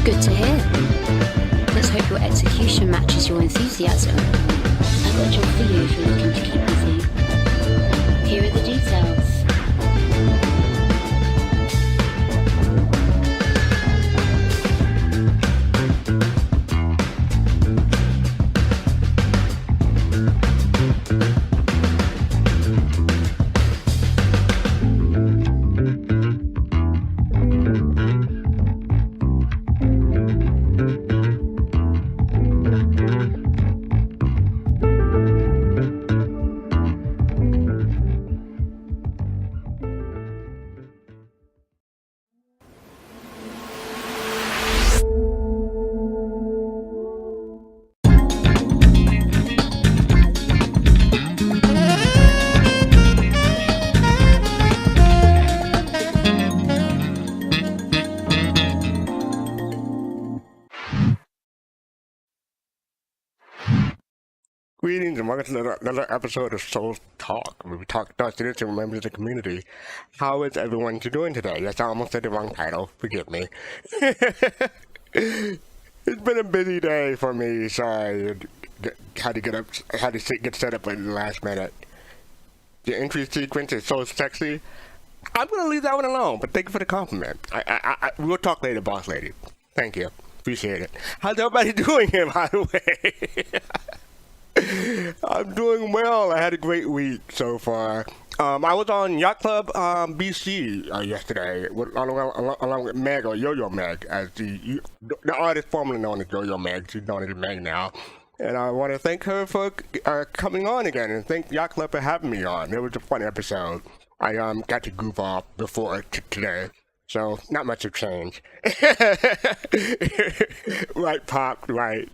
Good to hear. Let's hope your execution matches your enthusiasm. I've got a job for you if you're looking to keep busy. Here are the details. Greetings and welcome to another episode of Soul Talk, where we talk thoughts and to members of the community. How is everyone doing today? Yes, I almost said the wrong title. Forgive me. It's been a busy day for me. Sorry, had to get set up at the last minute. The entry sequence is so sexy. I'm gonna leave that one alone. But thank you for the compliment. We'll talk later, boss lady. Thank you. Appreciate it. How's everybody doing here, by the way? I'm doing well. I had a great week so far. I was on Yacht Club BC yesterday along with Meg, or Yo-Yo Meg, as the artist formerly known as Yo-Yo Meg. She's known as Meg now. And I want to thank her for coming on again, and thank Yacht Club for having me on. It was a fun episode. I got to goof off before today, so not much of change. Right, Pop, right.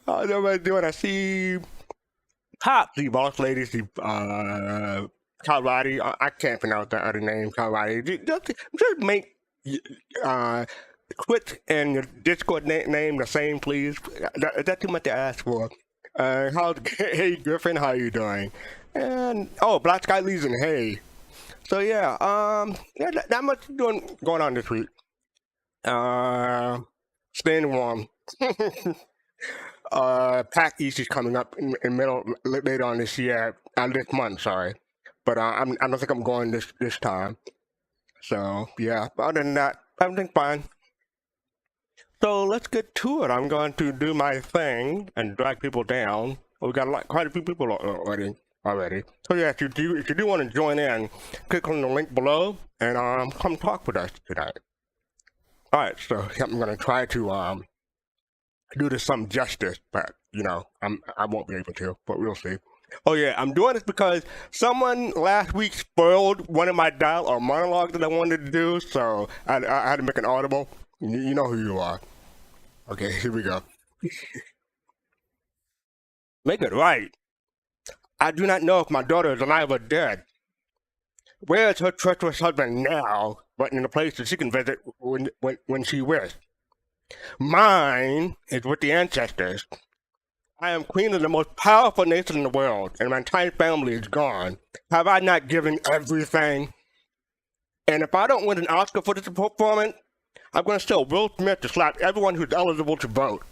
How's everybody doing? I see Pop, the boss lady, the Kalwadi. I can't pronounce that other name, Kalwadi. Just make Twitch and your Discord name the same, please. Is that too much to ask for? Hey Griffin, how you doing? And Black Sky Legion, hey. So yeah, not much going on this week. Staying warm. Pack East is coming up in later on this year, this month, sorry. But I don't think I'm going this time. So yeah, but other than that, everything's fine. So let's get to it. I'm going to do my thing and drag people down. We got quite a few people already. So yeah, if you do want to join in, click on the link below and come talk with us tonight. All right, so I'm gonna try to do this some justice, but you know, I won't be able to, but we'll see. Oh yeah, I'm doing this because someone last week spoiled one of my dialogue or monologues that I wanted to do, so I had to make an audible. You know who you are. Okay, here we go. Make it right. I do not know if my daughter is alive or dead. Where is her treacherous husband now, but in a place that she can visit when she wishes? Mine is with the ancestors. I am queen of the most powerful nation in the world, and my entire family is gone. Have I not given everything? And if I don't win an Oscar for this performance, I'm going to tell Will Smith to slap everyone who's eligible to vote.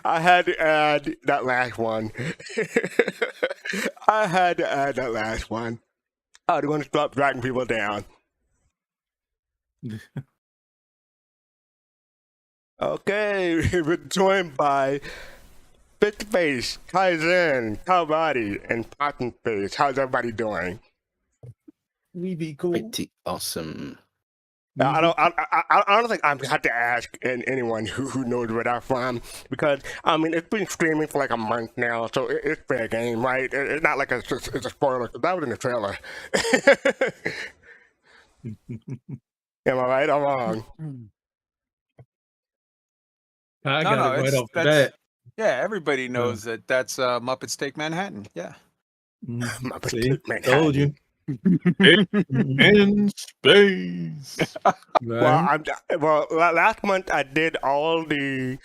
I had to add that last one. I had to add that last one. I'm going to stop dragging people down. Okay, we're joined by Face, Kaizen, Kalbadi, and Potten Face. How's everybody doing? We be cool. Pretty awesome. I don't think I have to ask anyone who knows where that's from, because I mean it's been streaming for like a month now, so it's fair game, right? It's not like it's a spoiler. That was in the trailer. Am I right or wrong? I got it right off the bat. Yeah, everybody knows that's Muppets Take Manhattan. Yeah. Muppets See? Take Manhattan. Told you. In space. Right. Well, last month I did all the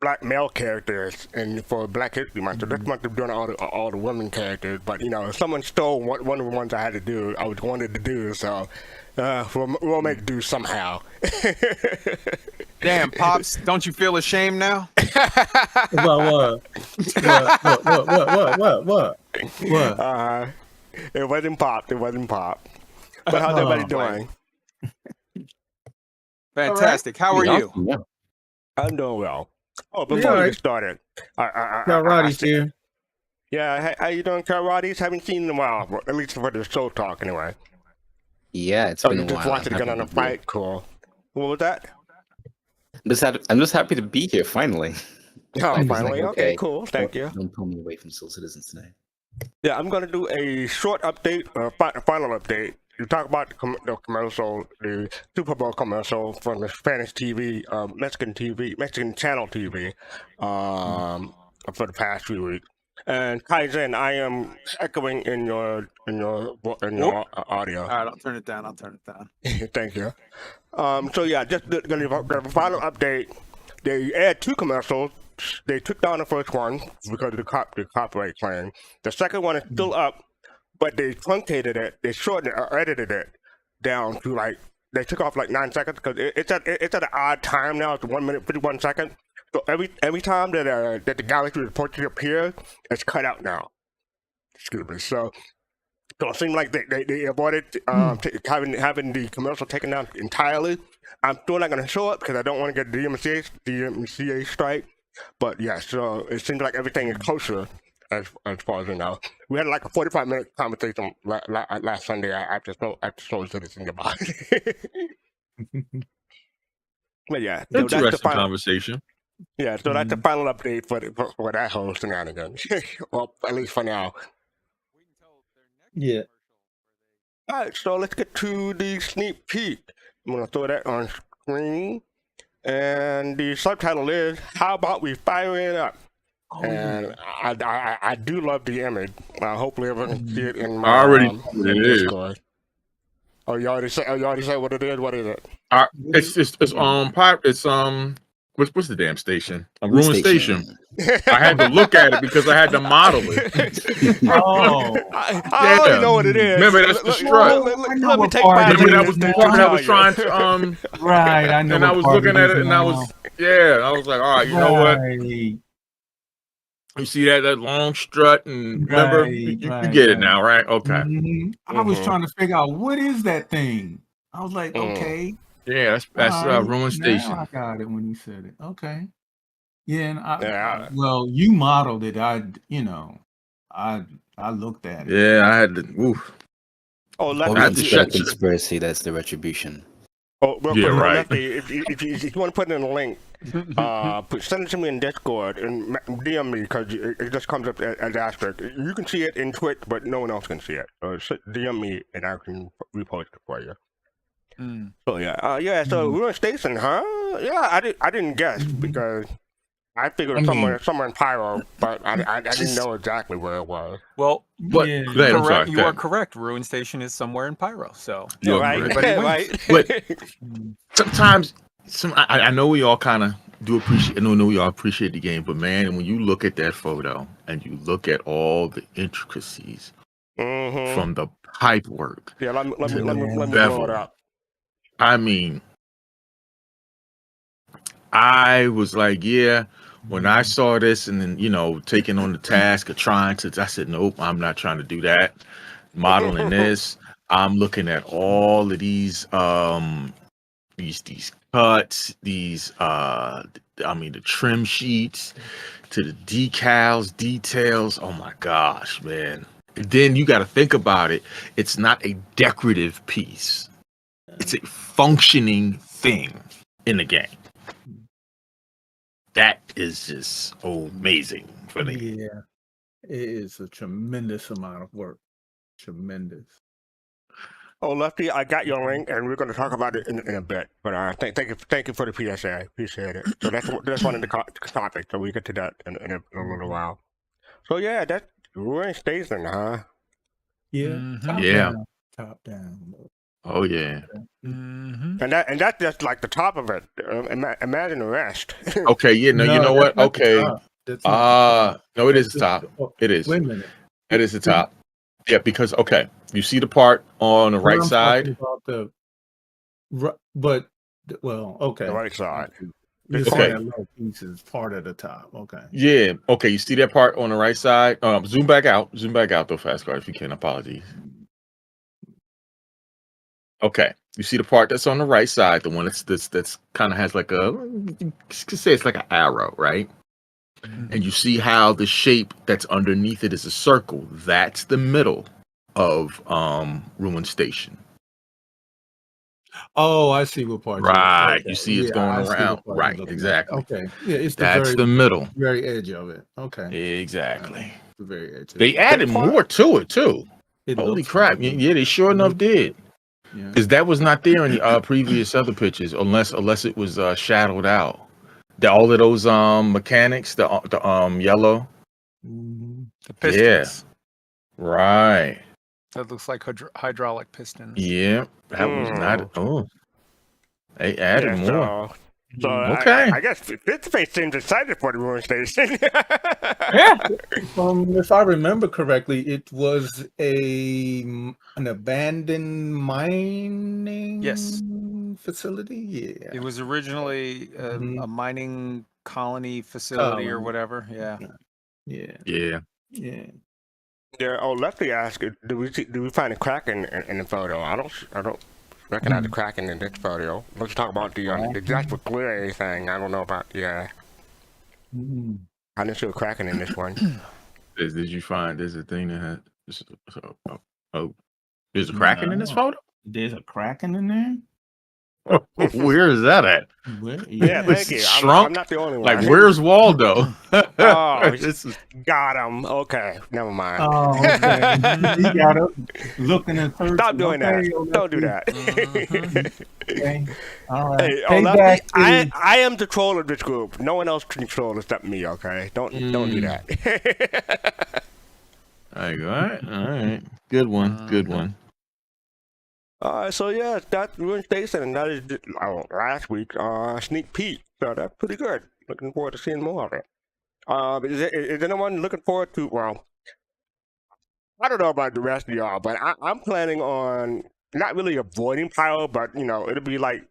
black male characters, and for Black History Month. So this month I'm doing all the women characters. But you know, someone stole one of the ones I had to do. I was wanted to do, so we'll make do somehow. Damn, Pops, don't you feel ashamed now? What? It wasn't Pop. It wasn't Pop. But how's everybody doing? Fantastic. How are you? Yeah. I'm doing well. Oh, before we get started, Roddy's here. Yeah, how you doing, Roddy's? Haven't seen in a while, at least for the show talk, anyway. Yeah, it's Oh, been you a just while. wanted to get on a fight? Cool. What was that? I'm just happy to be here finally. Oh, I'm just finally. like, Okay, cool. Thank you. Don't pull me away from Soul Citizens today. Yeah, I'm going to do a short update, final update. You talk about the commercial, the Super Bowl commercial from the Spanish TV, Mexican channel TV, for the past few weeks. And Kaizen, I am echoing in your audio. All right, I'll turn it down. Thank you. So yeah, just gonna give a final update. They aired 2 commercials. They took down the first one because of the copyright claim. The second one is still up, but they truncated it. They shortened it or edited it down to like, they took off like 9 seconds because it's at an odd time now. It's 1 minute 51 seconds. So every time that the galaxy report to appear, it's cut out now. Excuse me. So it seems like they avoided having the commercial taken down entirely. I'm still not going to show up because I don't want to get the DMCA strike. But yeah, so it seems like everything is kosher as far as I know. We had like a 45-minute conversation last Sunday after Soul Citizen about it. But yeah, so Interesting that's the final conversation. Yeah, so that's the final update for that whole shenanigans. Well, at least for now. Yeah. All right, so let's get to the sneak peek. I'm gonna throw that on screen, and the subtitle is "How about we fire it up?" And I do love the image. Hopefully, everyone can see it in my it is. Discord. Oh, you already said what it is. What is it? What's the damn station? Ruin Station. I had to look at it because I had to model it. I already know what it is. Remember, that's the strut. Let me take 5 Remember minutes that was trying to Right, I know. and I was looking at it, and I was like, all right, you know what? You see that long strut, and remember, you get it now, right? Okay. I was trying to figure out what is that thing. I was like, okay. Yeah, that's Ruin Station. Now I got it when you said it. Okay. Yeah, and well, you modeled it. I looked at it. Yeah, I had to. Oof. Oh, That's the conspiracy. That's the retribution. Oh, real quick, right. If you want to put in a link, send it to me in Discord and DM me because it just comes up as asterisk. You can see it in Twitch, but no one else can see it. So DM me and I can repost it for you. So so Ruin Station, huh? Yeah, I didn't guess because I figured somewhere in Pyro, but I didn't know exactly where it was. Well, But you are correct. Ruin Station is somewhere in Pyro. So Right. But sometimes, I know we all kind of do appreciate. I know we all appreciate the game, but man, when you look at that photo and you look at all the intricacies from the pipe work, let me blow it up. I mean, I was like, when I saw this and then, taking on the task of trying to, I said, nope, I'm not trying to do that. Modeling this, I'm looking at all of these cuts, the trim sheets to the decals, details. Oh my gosh, man. then you got to think about it. It's not a decorative piece. It's a functioning thing in the game. That is just amazing for me. Yeah, it is a tremendous amount of work. Tremendous. Oh, Lefty, I got your link, and we're going to talk about it in a bit. But thank you for the PSA. Appreciate it. So that's one of the topics. So we get to that in a little while. So yeah, that's Ruin Station, huh? Yeah. Top down. Oh yeah. Mm-hmm. And that's just like the top of it. Imagine the rest. Okay. Yeah. No. You know what? Okay. No, it is the top. It is. Wait a minute. It is the top. Yeah, because you see the part on the right side. The right side. This little piece is part of the top. Okay. Yeah. Okay. You see that part on the right side. Zoom back out. Zoom back out though, fastcart, if you can. Apologies. Okay. You see the part that's on the right side, the one that's kind of has like you could say it's like an arrow, right? And you see how the shape that's underneath it is a circle. That's the middle of Ruin Station. Oh, I see what part. Right. Okay. You see it's going around. Right. Exactly. Okay. Yeah, it's that's the middle. Very edge of it. Okay. Exactly. The very edge. They added more to it too. Holy crap. Yeah, they sure enough did. Because that was not there in the previous other pictures, unless it was shadowed out. All of those mechanics, the yellow, the pistons. Yeah, right. That looks like hydraulic pistons. Yeah, that was not. Oh, they added more. So okay, I guess this face seems excited for the Ruin Station. Yeah. If I remember correctly, it was an abandoned mining facility. Yeah, it was originally a mining colony facility or whatever. Yeah. Oh, Lefty asked, do we find a Kraken in the photo? I don't recognize the Kraken in this photo. Let's talk about the Jasper Clear thing. I don't know about I didn't see a Kraken in this one. Did you find there's a thing that has there's a Kraken in this photo? There's a Kraken in there? Where is that at? Yeah, thank you. Shrunk? I'm not the only one. Like, where's Waldo? Got him. Okay, never mind. Oh, okay. He got up looking and searching. Stop doing that. Don't do that. Okay. All right. Hey, I am the troll of this group. No one else can troll except me, okay? Don't do that. All right. Good one. So yeah, that's Ruin Station, and that is last week's sneak peek. So that's pretty good. Looking forward to seeing more of it. Is anyone looking forward to? Well, I don't know about the rest of y'all, but I'm planning on not really avoiding Pyro, but it'll be like.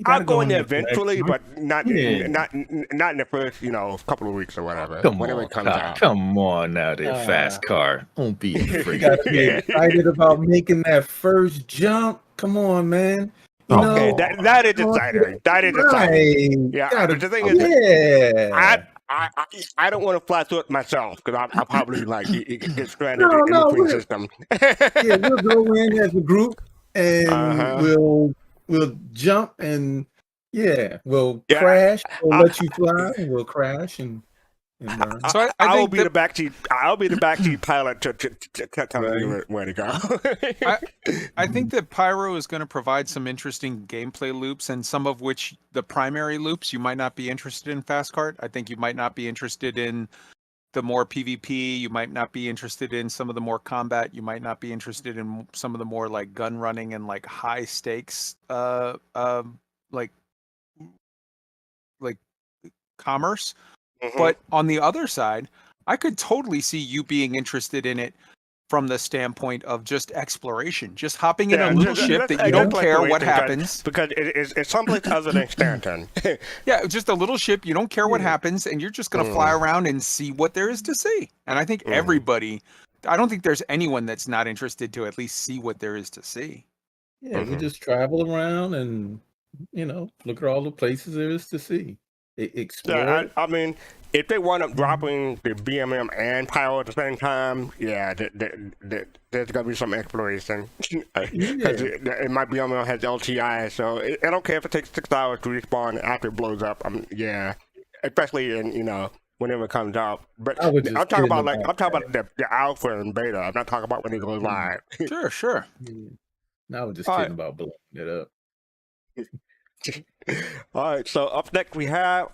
I'll go in there eventually, but not in the first couple of weeks or whatever. Whenever it comes out. Come on now, there, fastcart. Don't be afraid. You gotta be excited about making that first jump. Come on, man. Okay, that is exciting. That is exciting. Yeah, but the thing is, I don't want to fly through it myself because I'll probably get stranded in the Queen system. We'll go in as a group and we'll jump and we'll crash. We'll let you fly. And we'll crash and burn. So I'll be the backseat pilot to tell you where to go. I think that Pyro is going to provide some interesting gameplay loops, and some of which the primary loops you might not be interested in. Fastcart. I think you might not be interested in the more PvP. You might not be interested in some of the more combat. You might not be interested in some of the more like gun running and like high stakes like commerce. But on the other side, I could totally see you being interested in it from the standpoint of just exploration, just hopping in a little ship that you don't care what happens. Because it's someplace other than Stanton. Yeah, just a little ship, you don't care what happens, and you're just going to fly around and see what there is to see. And I think everybody, I don't think there's anyone that's not interested to at least see what there is to see. Yeah, we just travel around and, look at all the places there is to see. explore Yeah, it. I mean, if they wind up dropping the BMM and Pyro at the same time, yeah, there's gonna be some exploration because my BMM has LTI, so I don't care if it takes 6 hours to respawn after it blows up. Yeah, especially in whenever it comes out. But I was I'm just talking kidding about the alpha and beta. I'm not talking about when it goes live. Sure. I was just All kidding right. about blowing it up. All right, so up next we have,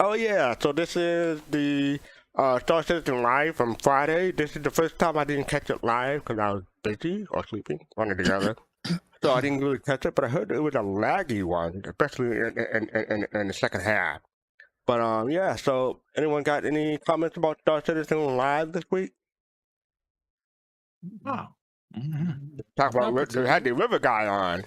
so this is the Star Citizen Live from Friday. This is the first time I didn't catch it live because I was busy or sleeping, one or the other. So I didn't really catch it, but I heard it was a laggy one, especially in the second half. But yeah, so anyone got any comments about Star Citizen Live this week? Wow. Talk about, they had the River guy on.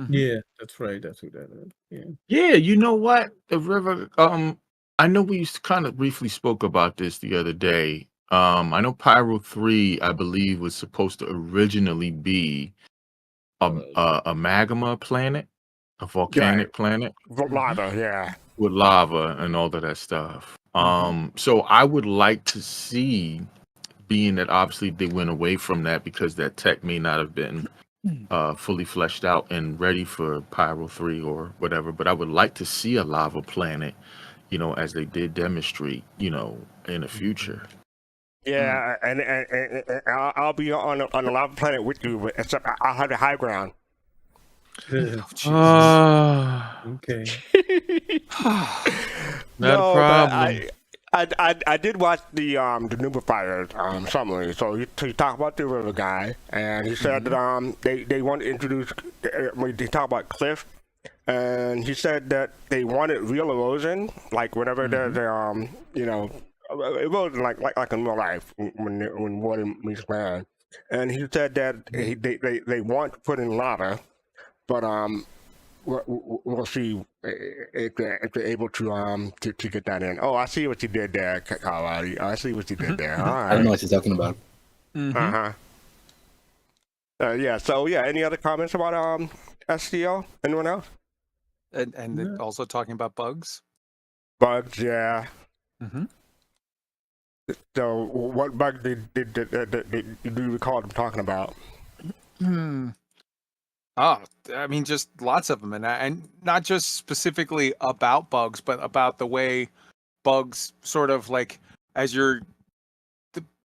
Yeah, that's right. That's who that is. Yeah. Yeah, you know what? The river. I know we kind of briefly spoke about this the other day. I know Pyro 3, I believe, was supposed to originally be a magma planet, a volcanic planet. Lava, yeah. With lava and all of that stuff. So I would like to see, being that obviously they went away from that because that tech may not have been fully fleshed out and ready for Pyro 3 or whatever, but I would like to see a lava planet, as they did demonstrate, in the future. Yeah, and I'll be on the lava planet with you, except I'll have the high ground. Okay. Not a problem. I did watch the Nubifiers summary. So he talked about the river guy, and he said that they want to introduce. They talk about cliff, and he said that they wanted real erosion, like whenever there's erosion like in real life when water meets land. And he said that they want to put in lava, but we'll see if they're able to get that in. Oh, I see what you did there, Kawadi. I see what you did there. All right. I don't know what you're talking about. Yeah. So yeah. Any other comments about SCL? Anyone else? And also talking about bugs. Bugs, yeah. So what bug did you recall them talking about? Oh, I mean, just lots of them, and not just specifically about bugs, but about the way bugs sort of like as the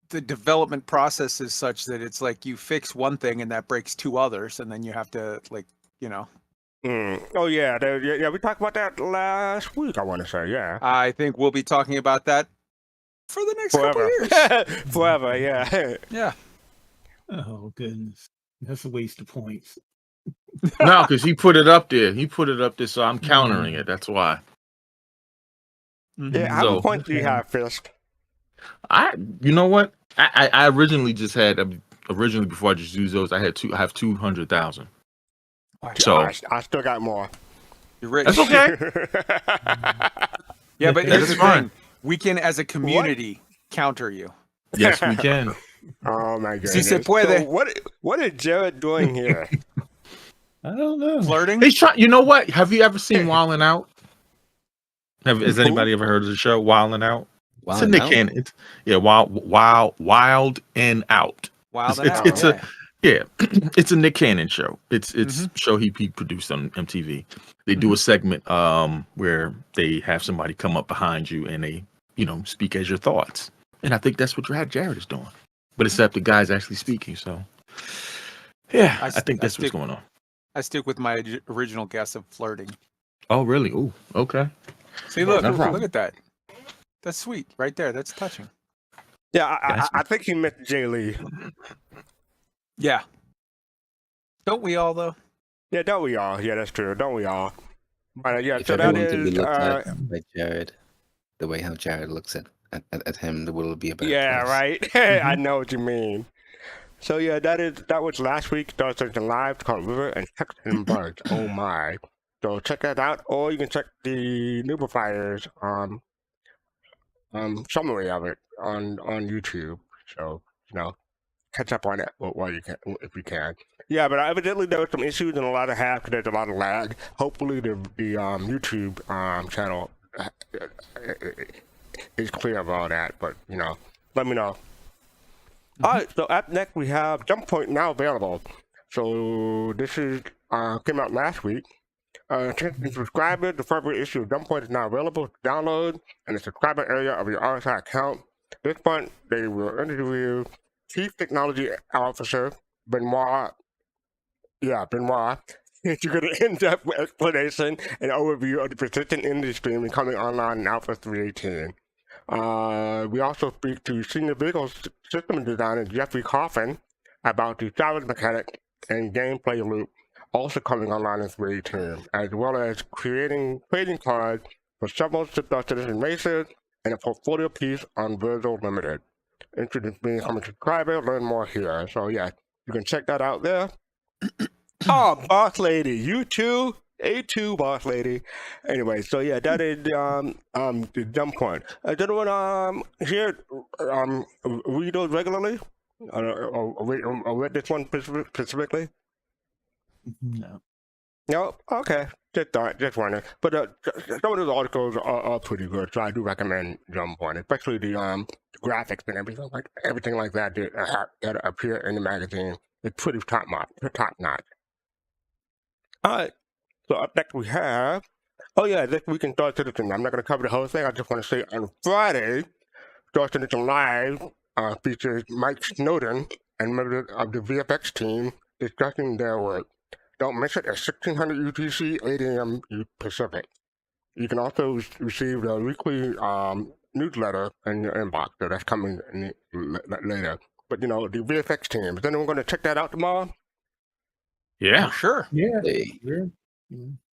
development process is such that it's like you fix one thing and that breaks 2 others, and then you have to Oh yeah, we talked about that last week. I want to say, yeah. I think we'll be talking about that for the next couple of years. Forever, yeah. Yeah. Oh goodness, that's a waste of points. No, because he put it up there. So I'm countering it. That's why. Yeah, how many points do you have, Fisk? You know what? I originally just had before I just used those. I have 200,000. So I still got more. You're rich. That's okay. Yeah, but here's the fine. thing: we can, as a community, counter you. Yes, we can. Oh my goodness. Si se puede. So what is Jared doing here? I don't know. Flirting? He's trying. You know what? Have you ever seen Wildin' Out? Has anybody ever heard of the show Wildin' Out? It's a Nick Cannon. Wild and Out. Wild and Out. It's a Nick Cannon show. It's a show he produced on MTV. They do a segment where they have somebody come up behind you and they speak as your thoughts. And I think that's what Jared is doing. But except the guy's actually speaking. So yeah, I think that's what's going on. I stick with my original guess of flirting. Oh, really? Ooh, okay. See, look at that. That's sweet, right there. That's touching. Yeah, I think he meant Jay Lee. Yeah. Don't we all, though? Yeah, don't we all? Yeah, that's true. Don't we all? But yeah, If so that everyone can be is. looked at by Jared, the way how Jared looks at him, the world will be a better place. Right. I know what you mean. So yeah, that was last week. Star Citizen Live called River and Text and Bugs. Oh my! So check that out, or you can check the Nubifiers summary of it on YouTube. So catch up on it while you can, if you can. Yeah, but evidently there were some issues and a lot of hacks. There's a lot of lag. Hopefully the YouTube channel is clear of all that. But let me know. All right, so up next we have Jump Point now available. So this is came out last week. Attention subscribers, the February issue of Jump Point is now available to download in the subscriber area of your RSI account. This month, they will interview Chief Technology Officer Benoit. To get an in-depth explanation and overview of the persistent industry becoming online in Alpha 3.18. We also speak to Senior Vehicle System Designer Jeffrey Coffin about the challenge mechanic and gameplay loop also coming online in 3.18, as well as creating trading cards for several citizen races and a portfolio piece on Virtual Limited. Interested in becoming a subscriber, learn more here. So yeah, you can check that out there. Oh, Boss Lady, you too? A2 Boss Lady. Anyway, so yeah, that is the Jump Point. Does anyone here read those regularly? Or read this one specifically? No. No? Okay. Just wondering. But some of those articles are pretty good, so I do recommend Jump Point, especially the graphics and everything like that that appear in the magazine. It's pretty top notch. All right. So up next we have, this week in Star Citizen. I'm not going to cover the whole thing. I just want to say on Friday, Star Citizen Live features Mike Snowden and members of the VFX team discussing their work. Don't miss it at 1600 UTC, 8 a.m. Pacific. You can also receive the weekly newsletter in your inbox, so that's coming later. But the VFX team, is anyone going to check that out tomorrow? Yeah, sure. Yeah.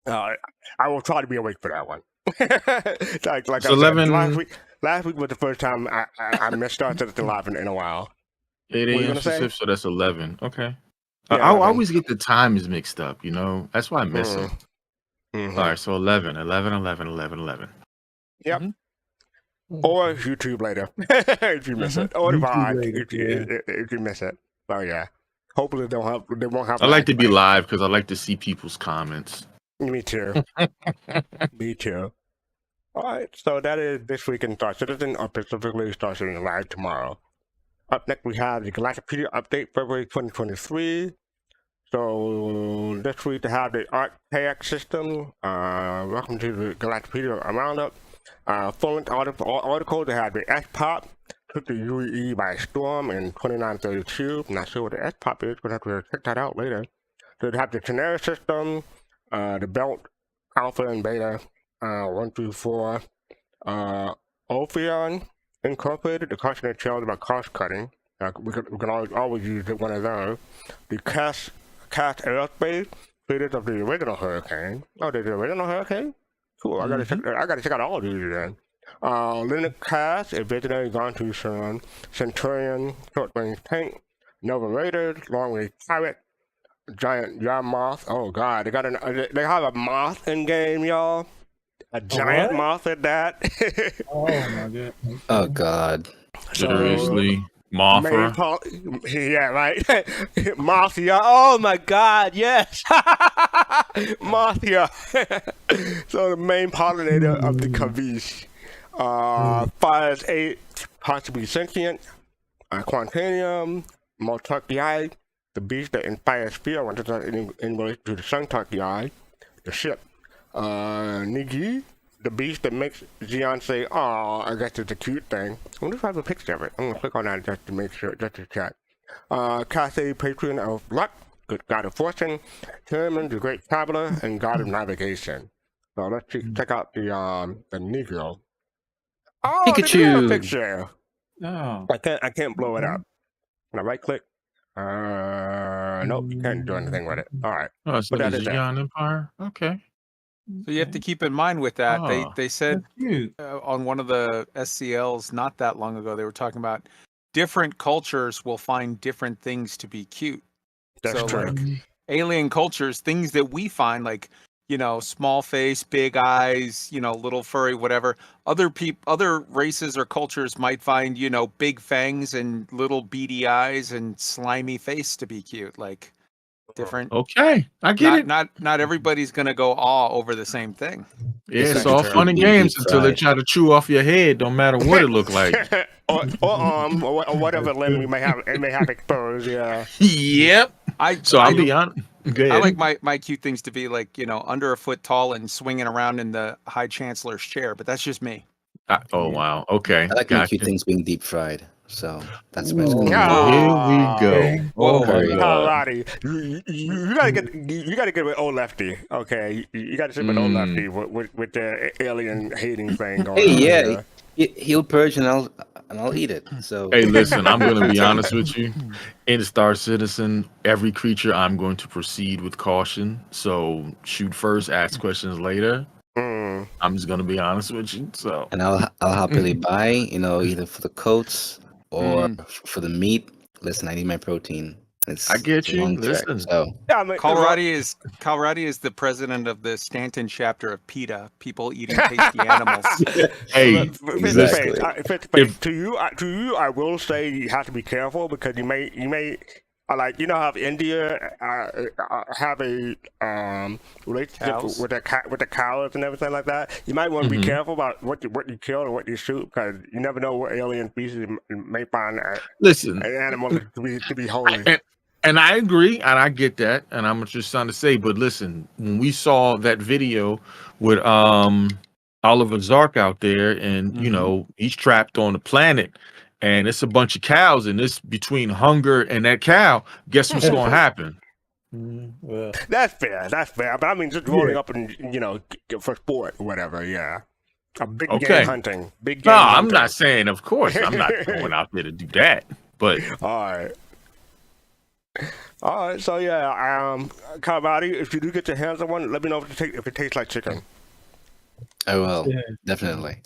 I will try to be awake for that one. like I said, 11... last week was the first time I missed Star Citizen Live in a while. 8 a.m. Pacific, so that's 11. Okay. Yeah, I always get the times mixed up, That's why I miss them. Mm-hmm. All right, so 11. Yep. Or YouTube later, if you miss it. Or the VOD, if you miss it. Oh, yeah. Hopefully they won't have. I like to be live because I like to see people's comments. Me too. Me too. All right, so that is this week in Star Citizen, or specifically Star Citizen Live tomorrow. Up next, we have the Galactapedia update, February 2023. So this week they have the ARC-KX system. Welcome to the Galactapedia Roundup. Full-length article, they have the S-Pop. Took the UE by storm in 2932. I'm not sure what the S-Pop is, but I have to check that out later. So they have the Tenere system, the Belt, Alpha and Beta, 1 through 4. Ophion Incorporated, the cautionary tales about cost cutting. We can always use one of those. The Cast Aerospace, creators of the original Hurricane. Oh, there's the original Hurricane? Cool. I gotta check out all of these then. Linux Cast, a visionary gone too soon. Centurion, short range tank. Nova Raiders, long range pirate. Giant moth. Oh god, they have a moth in game, y'all. A giant moth at that. Oh my god. Oh god. Seriously. Mothra. Yeah, right. Mothia. Oh my god, yes. Mothia. So the main pollinator of the Kavish. Fires 8, possibly sentient. Quantanium. Moltarkii. The beast that inspires fear when it's in relation to the Soundcloud, the ship. Nigi, the beast that makes Xeon say, "Oh, I guess it's a cute thing." I wonder if I have a picture of it. I'm gonna click on that just to make sure, just to check. Cassie, patron of luck, good god of fortune, Herman, the great traveler, and god of navigation. So let's check out the Negro. Oh, Pikachu. Picture. Oh. I can't blow it up. Can I right click? Nope, you can't do anything with it. All right. Oh, so the Xeon Empire? Okay. So you have to keep in mind with that, they said on one of the SCLs not that long ago, they were talking about different cultures will find different things to be cute. That's true. Like alien cultures, things that we find like, small face, big eyes, little furry, whatever. Other races or cultures might find, big fangs and little beady eyes and slimy face to be cute. Like different. Okay, I get it. Not everybody's gonna go awe over the same thing. Yeah, it's Exactly. all fun and games until they try to chew off your head. Don't matter what it look like. or whatever limb you may have exposed. Yeah. Yep. I'll be honest. I like my cute things to be like, under a foot tall and swinging around in the High Chancellor's chair, but that's just me. Oh wow. Okay. I like my cute things being deep fried. So that's my Here we go. Whoa, Alrighty. You gotta get with old lefty. Okay, you gotta sit with old lefty with the alien hating thing going on. Yeah. He'll purge and I'll eat it. So hey, listen, I'm gonna be honest with you. In Star Citizen, every creature I'm going to proceed with caution. So shoot first, ask questions later. I'm just gonna be honest with you. So I'll happily buy, either for the coats or for the meat. Listen, I need my protein. I get you. Listen, so Colorado is the president of the Stanton chapter of PETA, people eating tasty animals. Hey, exactly. To you, I will say you have to be careful because you may. Like how India have a relationship with the cows and everything like that. You might want to be careful about what you kill and what you shoot because you never know what alien species may find. An animal to be holy. And I agree, and I get that, and I'm just trying to say. But listen, when we saw that video with Oliver Zark out there, and he's trapped on the planet. And it's a bunch of cows, and this between hunger and that cow, guess what's going to happen? Well, that's fair. But I mean, just rolling up and for sport or whatever. Yeah, a big game hunting. I'm not saying, of course, I'm not going out there to do that. But all right. So yeah, Kalabadi, if you do get your hands on one, let me know if it tastes like chicken. I will definitely.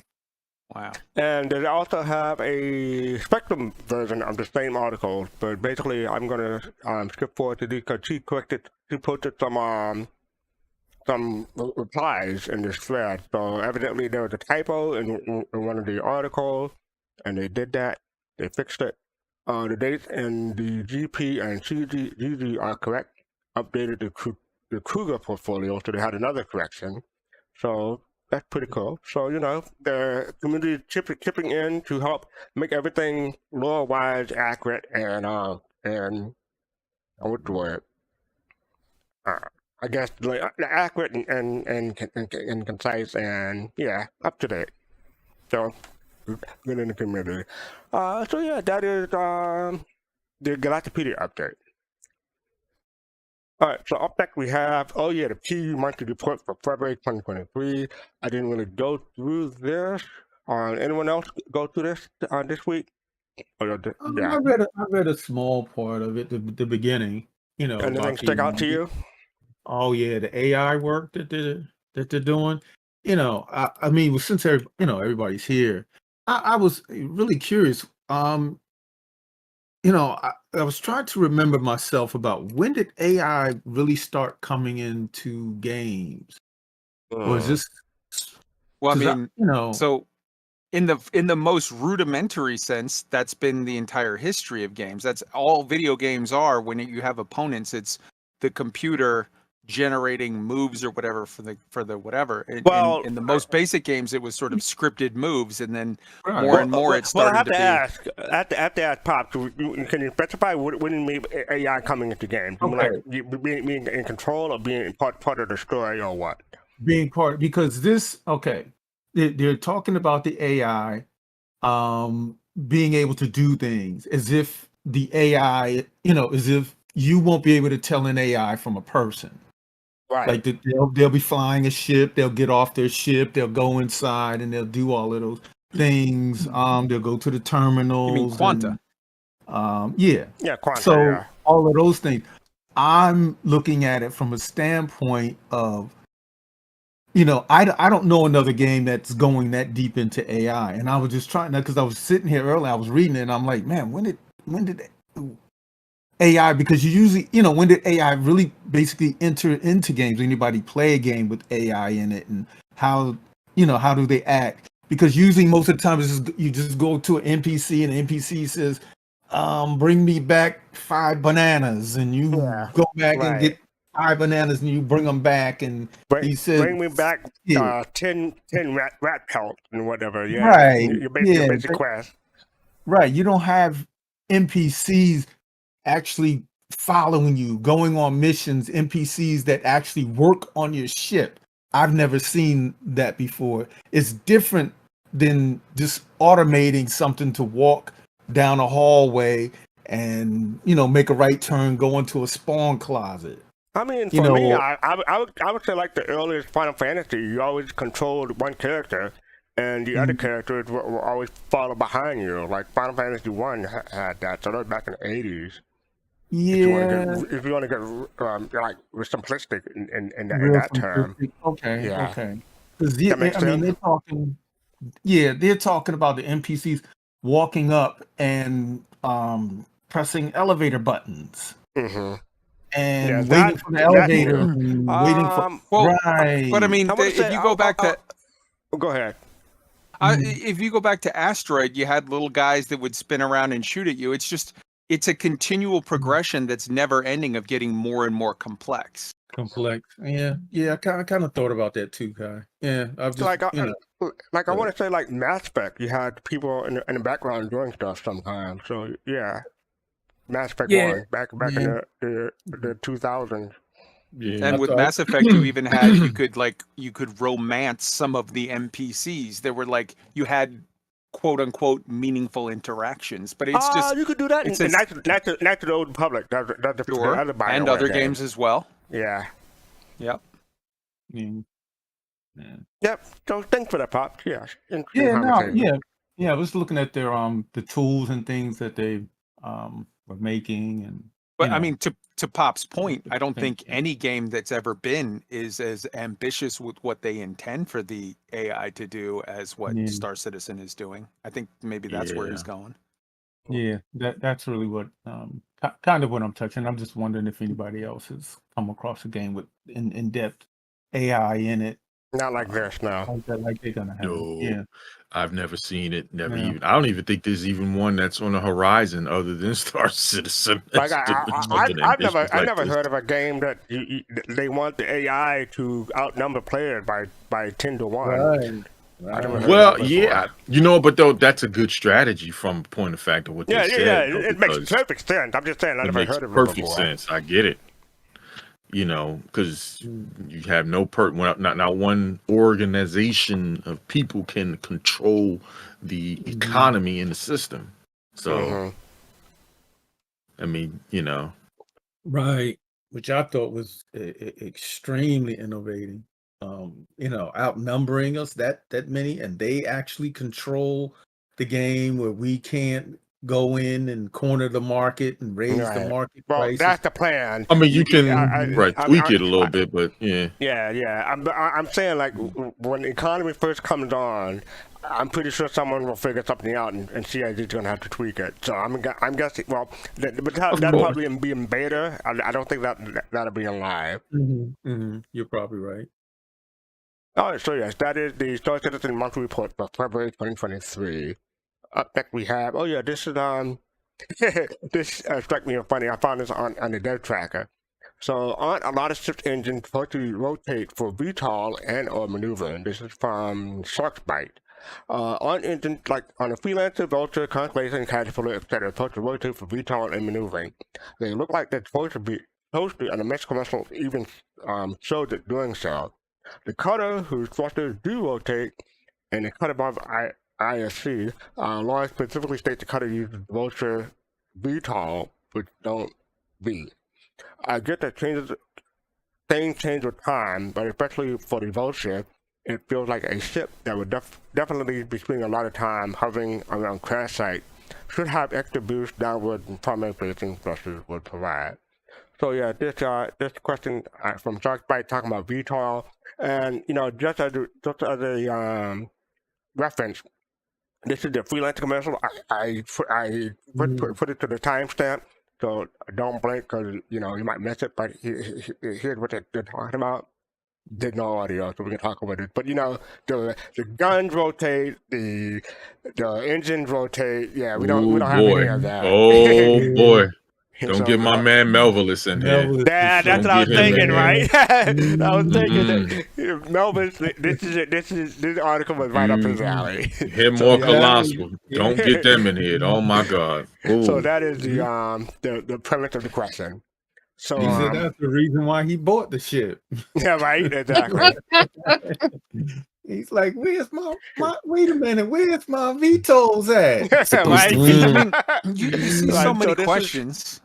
Wow. And they also have a Spectrum version of the same article, but basically I'm going to skip forward to this because she posted some replies in this thread. So evidently there was a typo in one of the articles, and they did that. They fixed it. The dates in the GP and CG are correct. Updated the Kruger portfolio, so they had another correction. So that's pretty cool. So, the community chipping in to help make everything lore-wise accurate and what's the word? I guess like accurate and concise and up to date. So good in the community. So yeah, that is the Galactapedia update. All right, so up next we have, the PU monthly report for February 2023. I didn't really go through this. Anyone else go through this this week? I read a small part of it, the beginning. Anything stick out to you? Oh yeah, the AI work that they're doing. I mean, since everybody's here, I was really curious. I was trying to remember myself about when did AI really start coming into games? Was this? Well, I mean, so in the most rudimentary sense, that's been the entire history of games. That's all video games are. When you have opponents, it's the computer generating moves or whatever for the whatever. In the most basic games, it was sort of scripted moves, and then more and more it started to be. I have to ask Pop. Can you specify what do you mean AI coming into games? Okay. Like being in control or being part of the story or what? Being part, because they're talking about the AI being able to do things as if the AI, as if you won't be able to tell an AI from a person. Right. Like they'll be flying a ship, they'll get off their ship, they'll go inside and they'll do all of those things. They'll go to the terminals. You mean Quanta? Yeah, Quanta. So all of those things. I'm looking at it from a standpoint of, I don't know another game that's going that deep into AI. And I was just trying, because I was sitting here earlier, I was reading it, and I'm like, man, when did AI, because you usually, when did AI really basically enter into games? Anybody play a game with AI in it, and how do they act? Because usually most of the time you just go to an NPC and the NPC says, bring me back 5 bananas, and you Yeah, go back and right. get 5 bananas, and you bring them back, and he said, Bring me back yeah, 10 rat pelts and whatever. Yeah, right, your yeah, basic quest. right. You don't have NPCs actually following you, going on missions, NPCs that actually work on your ship. I've never seen that before. It's different than just automating something to walk down a hallway and, make a right turn, go into a spawn closet. I mean, You for me, know, I would say like the earliest Final Fantasy, you always controlled one character, and the other characters will always follow behind you. Like Final Fantasy One had that, so that was back in the 80s. yeah, If you want to get like simplistic in real that term, simplistic. Okay, yeah, okay. Because that makes I mean, sense. they're talking about the NPCs walking up and pressing elevator buttons Mm-hmm. Yeah, and waiting for the that's elevator new. and waiting for Well, right. but I mean, I want to if say, you go back to go ahead. if you go back to Asteroid, you had little guys that would spin around and shoot at you. It's a continual progression that's never ending of getting more and more complex. Complex. Yeah, I kind of thought about that too, Kai. Yeah, I've just Like I want to say like Mass Effect, you had people in the background doing stuff sometimes. So yeah, Mass Effect Yeah. 1 back in the 2000s. Yeah, And with Mass Effect, you even had you could romance some of the NPCs. There were like you had quote unquote meaningful interactions, but it's just you could do that. it's And that's the Old Republic. That's the sure other BioWare and other game. games as well. Yeah. Yep. Yeah. Yep. So thanks for that, Pop. Yeah. Yeah, no, yeah. I was looking at their the tools and things that they were making, and But I mean, to Pop's point, I don't think any game that's ever been is as ambitious with what they intend for the AI to do as what Star Citizen is doing. I think maybe that's where he's going. Yeah, that's really what kind of what I'm touching. I'm just wondering if anybody else has come across a game with in-depth AI in it. Not like this, no. Like they're gonna have. No, Yeah, I've never seen it. Never Yeah. even. I don't even think there's even one that's on the horizon other than Star Citizen. Like I've never this. heard of a game that they want the AI to outnumber players by 10 to 1. right. I never heard Well, that before. yeah, but though that's a good strategy from point of fact of what they Yeah, said. it makes perfect sense. I'm just saying I It never makes heard of it perfect before. sense. I get it. Because you have not one organization of people can control the economy in the system. So, I mean, Right, which I thought was extremely innovating. Outnumbering us that many, and they actually control the game where we can't go in and corner the market and raise the market Well, prices. that's the plan. I mean, you can tweak it a little I- bit, but yeah. Yeah. I'm saying like when the economy first comes on, I'm pretty sure someone will figure something out, and CIG is going to have to tweak it. So I'm guessing. Well, that'll probably be in beta. I don't think that'll be in live. You're probably right. All right, so yes, that is the Star Citizen monthly report for February 2023. Up next we have, this is this struck me as funny. I found this on the dev tracker. So aren't a lot of shift engines supposed to rotate for VTOL and or maneuvering? This is from Sharkbite. On engines like on a Freelancer, Vulture, Constellation, Caterpillar, etc. supposed to rotate for VTOL and maneuvering. They look like they're supposed to, and the Mexican commercial even showed it doing so. The cutter, whose thrusters do rotate, and the cutter above ISC, law specifically states the cutter uses Vulture VTOL, which don't V. I get that things change with time, but especially for the Vulture, it feels like a ship that would definitely be spending a lot of time hovering around crash site. Should have extra boost downward and primary braking thrusters would provide. So yeah, this question from Sharkbite talking about VTOL, and just as a reference, this is the freelance commercial. I put it to the timestamp, so don't blink because you might miss it. But here's what they're talking about. There's no audio, so we can talk about it. But the guns rotate, the engines rotate. Yeah, we don't Oh have any boy. of that. Oh boy. Don't So, get my man Melvillus in here. Melville is that's Don't what I was get him in thinking, here. right? I was thinking Mm-mm. that Melvin. This article was right up his alley. Him So, more yeah. colossal. Yeah. Don't get them in here. Oh my God. So Ooh. that is the premise of the question. So He said that's the reason why he bought the ship. yeah, right, exactly. He's like, where's my wait a minute, where's my vetols at? Right? You see Right, so many this is- questions.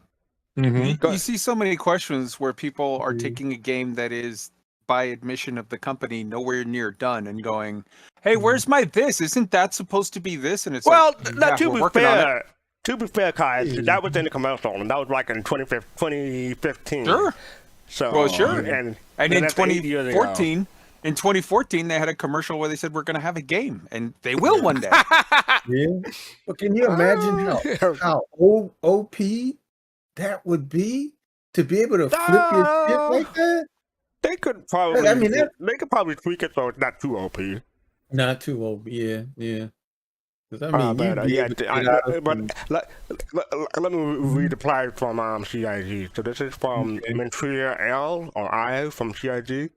Mm-hmm. You see so many questions where people are taking a game that is, by admission of the company, nowhere near done and going, "Hey, where's my this? Isn't that supposed to be this?" And it's Well, like, to we're be working on it. fair, Kai, that was in the commercial, and that was like in 2015. Sure. So Well, sure. and in that's 8 years ago. 2014, they had a commercial where they said we're going to have a game, and they will one day. Yeah. But can you imagine how OP that would be to be able to flip your shit like that? They could probably. I mean, they could probably tweak it so it's not too OP. Not too OP, yeah. Because I mean, But you'd be able to get out of some- let me read the reply from CIG. So this is from Montreal L or I from CIG.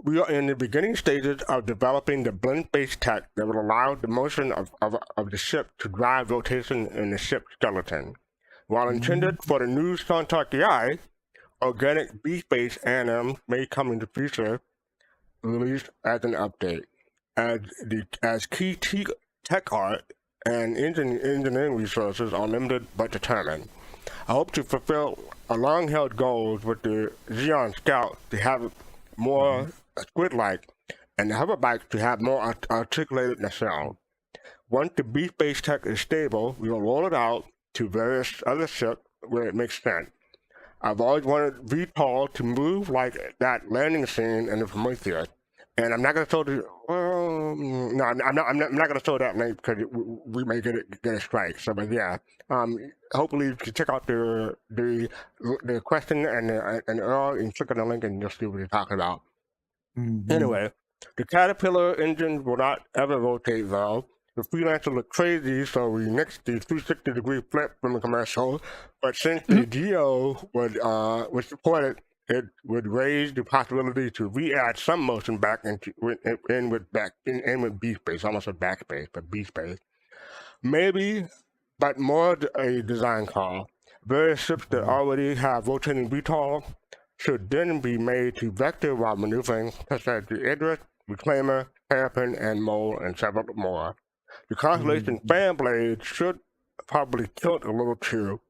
We are in the beginning stages of developing the blend-based tech that will allow the motion of the ship to drive rotation in the ship skeleton. While intended for the new Soundcloud AI, organic beef-based animals may come into future released as an update. As key tech art and engineering resources are limited but determined. I hope to fulfill a long-held goals with the Xeon Scout to have more squid-like and the hoverbike to have more articulated nacelle. Once the beef-based tech is stable, we will roll it out to various other ships where it makes sense. I've always wanted VTOL to move like that landing scene in the Prometheus. And I'm not going to show the. No, I'm not going to show that link because we may get a strike. So, but yeah, hopefully you can check out the question and Earl and click on the link and you'll see what you're talking about. Mhm. Anyway, the Caterpillar engine will not ever rotate though. The freelancer looked crazy, so we nixed the 360-degree flip from the commercial. But since the Geo was supported, it would raise the possibility to re-add some motion back in with B space, almost a backspace, but B space. Maybe, but more a design call. Various ships that already have rotating VTOL should then be made to vector while maneuvering, such as the Idris, Reclaimer, Hairpin, and Mole, and several more. The Constellation fan blade should probably tilt a little too,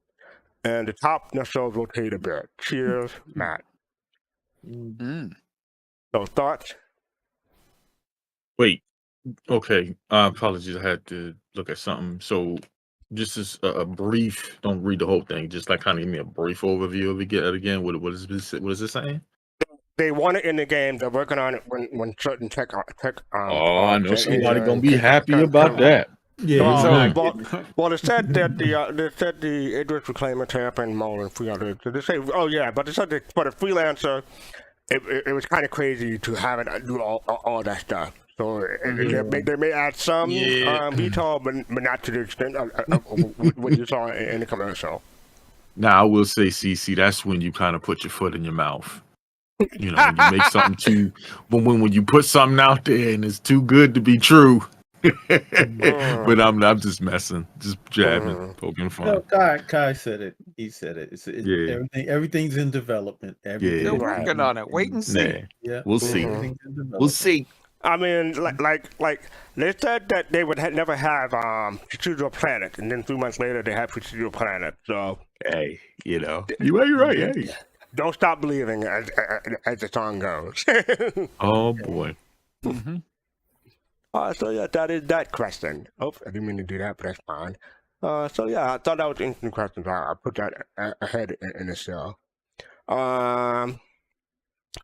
and the top nacelles rotate a bit. Cheers, Matt. Mm. So thoughts? Wait. Okay. Apologies. I had to look at something. So just as a brief, don't read the whole thing. Just like kind of give me a brief overview of it again. What is it saying? They want it in the game. They're working on it when certain tech. I know somebody gonna be happy about that. Yeah. Well, it said that the Idris Reclaimer tap and Mole and free other. So they say, but it said that for the freelancer, it was kind of crazy to have it do all that stuff. So they may add some VTOL, but not to the extent of what you saw in the commercial. Now I will say, CC, that's when you kind of put your foot in your mouth. You know, when you make something too, when you put something out there and it's too good to be true. But I'm just messing, just jabbing, poking fun. No, Kai said it. He said it. Everything's in development. They're working on it. Wait and see. Yeah, We'll see. We'll see. I mean, like they said that they would never have Procedural Planet, and then 3 months later they have Procedural Planet. So hey, you're right. Hey, don't stop believing as the song goes. Oh boy. Mm-hmm. So yeah, that is that question. Oh, I didn't mean to do that, but that's fine. So yeah, I thought that was an interesting question. I put that ahead in the show.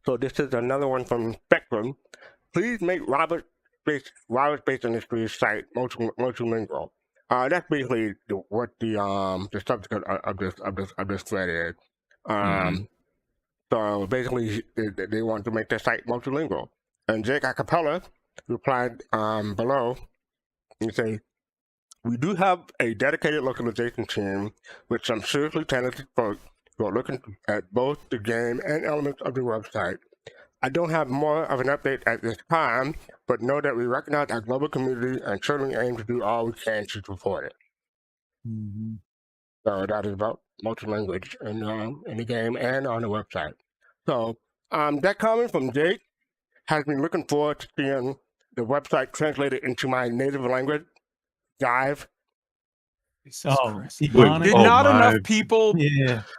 So this is another one from Spectrum. Please make Roberts-based industry site multilingual. That's basically what the subject of this thread is. So basically, they want to make their site multilingual. And Jake Acapella replied below and say, "We do have a dedicated localization team with some seriously talented folks who are looking at both the game and elements of the website. I don't have more of an update at this time, but know that we recognize our global community and certainly aim to do all we can to support it." Mm-hmm. So that is about multi-language in the game and on the website. So that comment from Jake has me looking forward to seeing the website translated into my native language, Jive. Oh, Did not enough people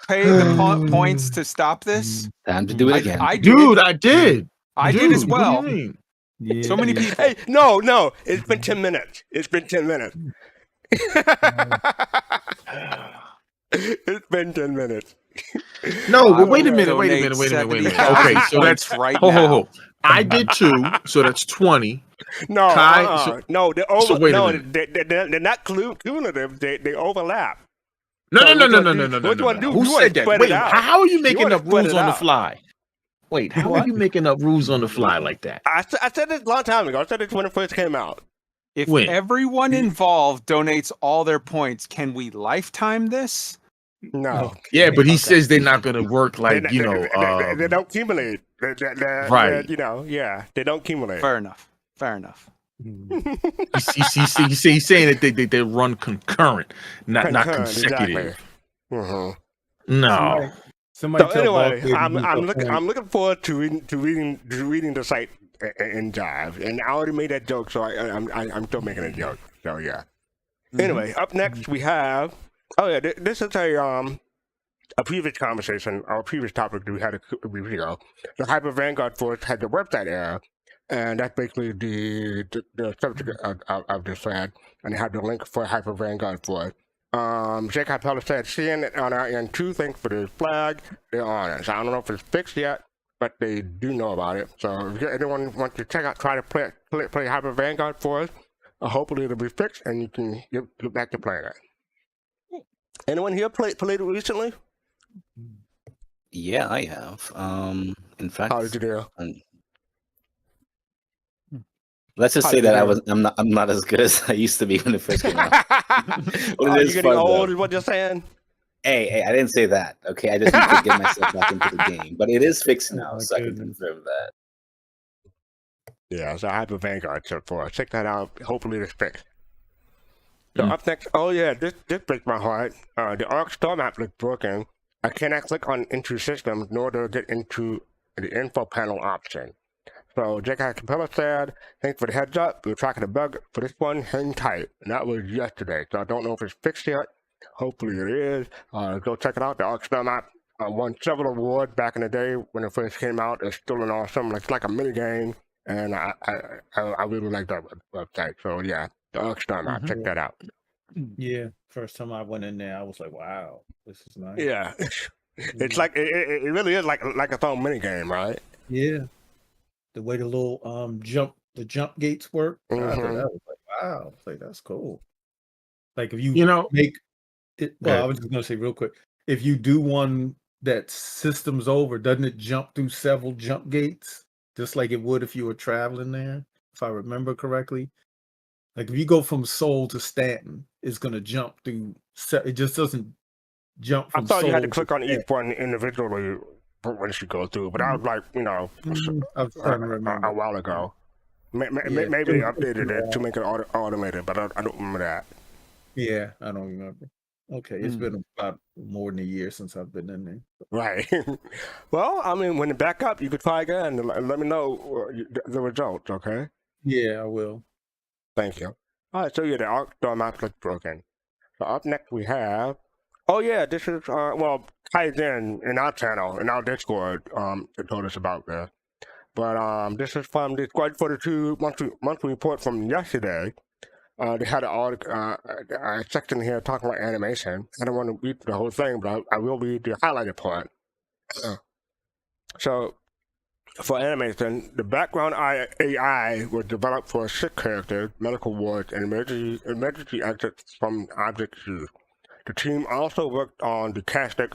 pay the points to stop this? Time to do it again. I did. Dude, I did. I Dude, did as what do you well. mean? Yeah. So many people. Hey, no, it's been 10 minutes. It's been 10 minutes. It's been 10 minutes. No, I but wait a will minute. donate Okay, so that's right ho. now. I did 2, so that's 20. No, Kai, no, so wait a minute. they're not cumulative. They overlap. No. Which one do Who you wanna said that? spread Wait, it out? how are you You making wanna up spread rules it on the out. fly? Wait, how are you making up rules on the fly like that? I said this a long time ago. I said this when it first came out. If When? everyone involved donates all their points, can we lifetime this? No. Yeah, but he says they're not going to work like, they don't accumulate. Right. They don't accumulate. Fair enough. He's saying that they run concurrent, not Concurrent, consecutive. exactly. Mhm. No. Somebody So tell anyway, Boss Baby I'm use her looking looking forward to reading the site in Jive, and I already made that joke, so I'm still making a joke. So yeah. Anyway, up next we have this is a previous conversation, or a previous topic that we had a week ago. The Hyper Vanguard Force had the website error, and that's basically the subject of this thread, and they have the link for Hyper Vanguard Force. Jake Capella said, "Seeing it on our end too, thanks for the flag. They're on it. So I don't know if it's fixed yet, but they do know about it. So if anyone wants to try to play Hyper Vanguard for us, hopefully it'll be fixed and you can get back to playing it." Anyone here played it recently? Yeah, I have. In fact, How did you do? Let's just How say did you that do? I'm not as good as I used to be when it first came out. But Are it you is getting fun, old? though. Is what you're saying? Hey, I didn't say that. Okay, I just need to get myself back into the game. But it is fixed now, my so I can goodness. confirm that. Yeah, so Hyper Vanguard so for check that out. Hopefully it's fixed. So up next, this breaks my heart. The Arc Star map looks broken. I cannot click on into systems nor to get into the info panel option. So Jake Capella said, "Thanks for the heads up. We're tracking the bug for this one. Hang tight." And that was yesterday. So I don't know if it's fixed yet. Hopefully it is. Go check it out. The Arc Star map won several awards back in the day when it first came out. It's still an awesome, it's like a mini game. And I really like that website. So yeah, the Arc Star map. Check that out. Yeah, first time I went in there, I was like, "Wow, this is nice." Yeah, it's like it really is like its own mini game, right? Yeah, the way the little jump gates work, I thought that was like, wow, I was like, that's cool. Like if you make it. Well, I was just gonna say real quick, if you do one that systems over, doesn't it jump through several jump gates just like it would if you were traveling there? If I remember correctly. Like if you go from Seoul to Stanton, it's gonna jump through. It just doesn't jump from. I thought Seoul you had to click on Stanton. each one individually once you go through, but I was like, I was trying to remember a while ago. Maybe they updated it to make it automated, but I don't remember that. Yeah, I don't remember. Okay, it's been about more than a year since I've been in there. Right. Well, I mean, when it back up, you could try again and let me know the results. Okay. Yeah, I will. Thank you. All right, so yeah, the Arc Star map looks broken. So up next we have, this is, Kaizen in our channel, in our Discord, it told us about this. But this is from the Squad 42 monthly report from yesterday. They had a section here talking about animation. I don't want to read the whole thing, but I will read the highlighted part. So, for animation, the background AI was developed for sick characters, medical wards, and emergency exits from objects used. The team also worked on the Castic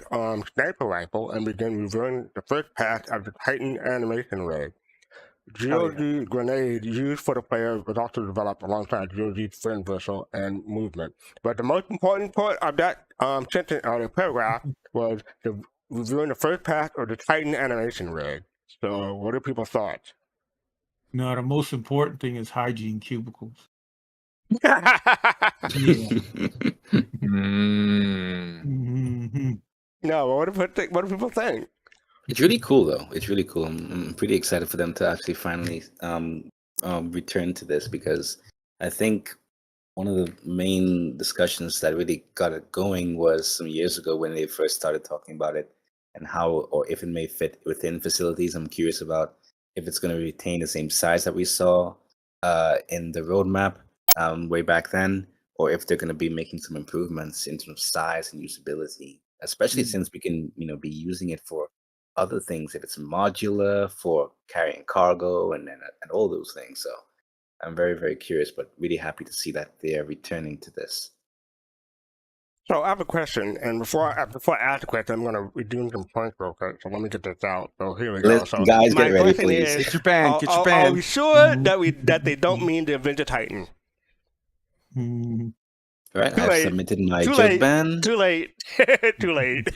sniper rifle and began reviewing the first pass of the Titan animation rig. GOG grenade used for the player was also developed alongside GOG's friend whistle and movement. But the most important part of that sentence or the paragraph was reviewing the first pass of the Titan animation rig. So, what are people's thoughts? No, the most important thing is hygiene cubicles. Yeah. Mhm. No, what do people think? It's really cool, though. It's really cool. I'm pretty excited for them to actually finally return to this, because I think one of the main discussions that really got it going was some years ago when they first started talking about it and how, or if it may fit within facilities. I'm curious about if it's going to retain the same size that we saw in the roadmap way back then, or if they're going to be making some improvements in terms of size and usability, especially since we can, be using it for other things, if it's modular for carrying cargo and all those things. So I'm very, very curious, but really happy to see that they're returning to this. So I have a question, and before I ask the question, I'm going to redeem some points real quick. So let me get this out. So here we go. So Guys, my get ready, question please. is, Get your band. Get your Are band. we sure that they don't mean the Avenger Titan? Mhm. All right, Too I've late. submitted my Too joke late. ban. Too late. Too late.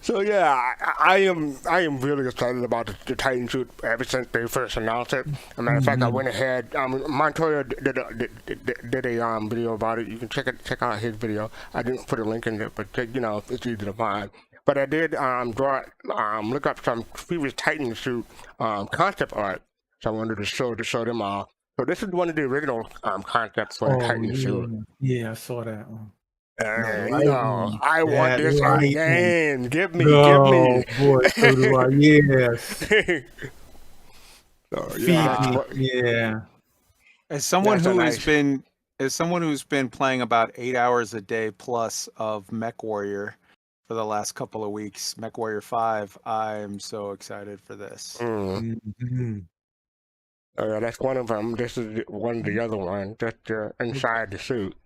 So yeah, I am really excited about the Titan suit ever since they first announced it. As a matter of fact, I went ahead. Montoya did a video about it. You can check out his video. I didn't put a link in it, but it's easy to find. But I did look up some previous Titan suit concept art. So I wanted to show them all. So this is one of the original concepts for the Titan suit. Yeah, I saw that one. No, I want That this in lightning. game. Give me. Boy, so do I. Yes. So, Feed me. Yeah. As someone That's a who nice- has been playing about 8 hours a day plus of Mech Warrior for the last couple of weeks, Mech Warrior 5, I'm so excited for this. Mhm. That's one of them. This is one of the other ones. That's inside the suit.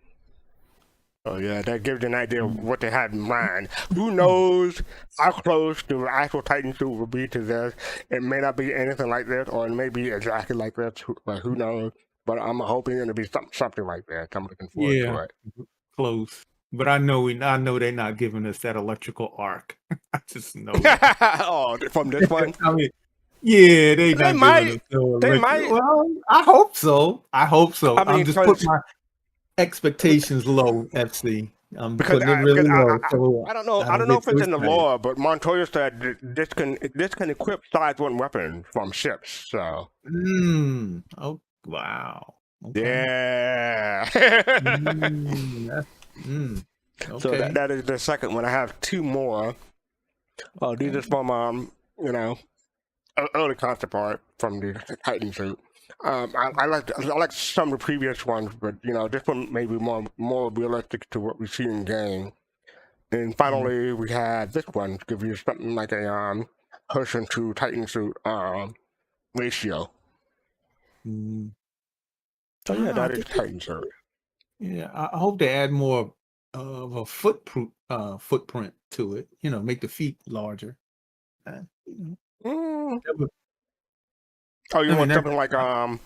Oh yeah, that gives you an idea of what they had in mind. Who knows how close the actual Titan suit will be to this? It may not be anything like this, or it may be exactly like this. But who knows? But I'm hoping it'll be something like that. I'm looking forward to it. Close. But I know they're not giving us that electrical arc. I just know that. Oh, from this one? I mean, yeah, They not might. giving us no They electrical. might. Well, I hope so. I mean, I'm just putting my expectations low, FC. I'm putting it really low. So I don't know if it's in the lore, but Montoya said that this can equip size 1 weapons from ships. So. Oh wow. Okay. Yeah. Okay. So that is the second one. I have 2 more. These are from early concept art from the Titan suit. I like some of the previous ones, but this one may be more realistic to what we see in game. And finally, we had this one to give you something like a person to Titan suit ratio. So yeah, that is Titan suit. Yeah, I hope they add more of a footprint to it. Make the feet larger. Oh, you want something like Alien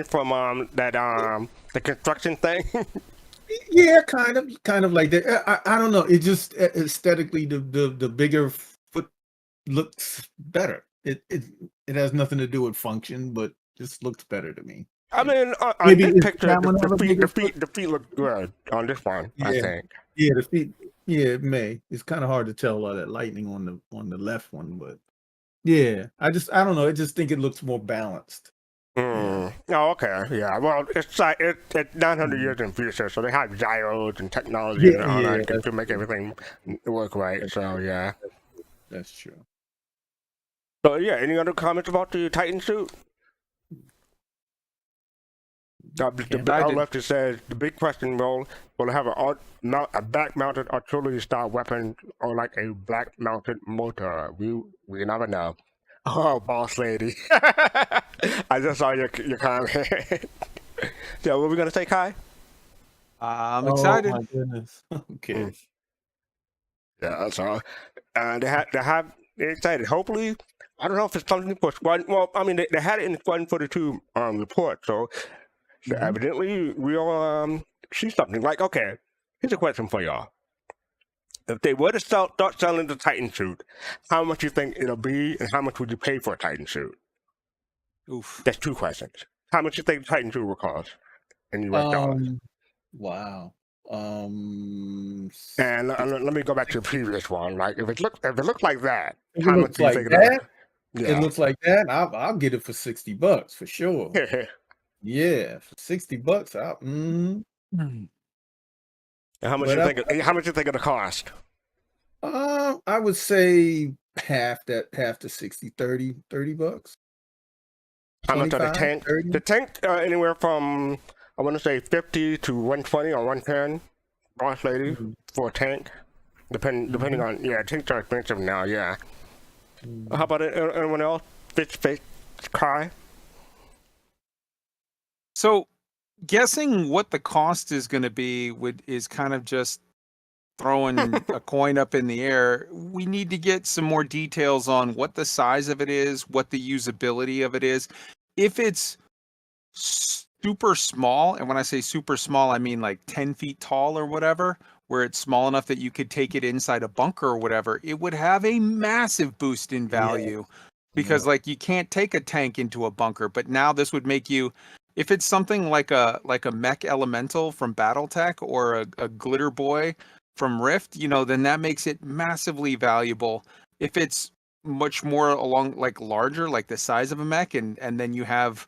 from that the construction thing? Yeah, kind of like that. I don't know. It just aesthetically, the bigger foot looks better. It has nothing to do with function, but just looks better to me. I mean, on Maybe this it's picture, that one have a bigger the feet look good on this one. I Yeah. think. Yeah, the feet. Yeah, it may. It's kind of hard to tell that lightning on the left one, but yeah, I don't know. I just think it looks more balanced. Oh, okay. Yeah. Well, it's 900 years in the future, so they have gyros and technology and all that to make everything work right. So yeah. That's true. So yeah, any other comments about the Titan suit? The left it says the big question will it have a back-mounted artillery-style weapon or like a black-mounted motor? We never know. Oh, boss lady! I just saw your comment. So, what are we gonna say, Kai? I'm Oh excited. my goodness. Okay. Mm. Yeah, so they're excited. Hopefully, I don't know if it's something for Squad. Well, I mean, they had it in the Squadron 42 report, so Mhm. evidently we'll see something. Like, okay, here's a question for y'all. If they were to start selling the Titan suit, how much you think it'll be, and how much would you pay for a Titan suit? Oof. That's two questions. How much you think the Titan suit will cost in US dollars? Wow. And let me go back to the previous one. Like, if it looks like that, If it how much looks do you like think that, it'll? it looks like that. I'll get it for $60 for sure. Yeah. Yeah, for $60. Hmm. How much But you think? How much you think it'll cost? I would say half to 60, $30. How much are the 25, tank? 30. The tank anywhere from I want to say 50 to 120 or 110, boss lady, Mhm. for a tank. Depending on tanks are expensive now. Yeah. How about anyone else? Fish Kai? So, guessing what the cost is going to be is kind of just throwing a coin up in the air. We need to get some more details on what the size of it is, what the usability of it is. If it's super small, and when I say super small, I mean like 10 feet tall or whatever, where it's small enough that you could take it inside a bunker or whatever, it would have a massive boost in value. Because like you can't take a tank into a bunker, but now this would make you, if it's something like a mech elemental from BattleTech or a glitter boy from Rift, then that makes it massively valuable. If it's much more along like larger, like the size of a mech, and then you have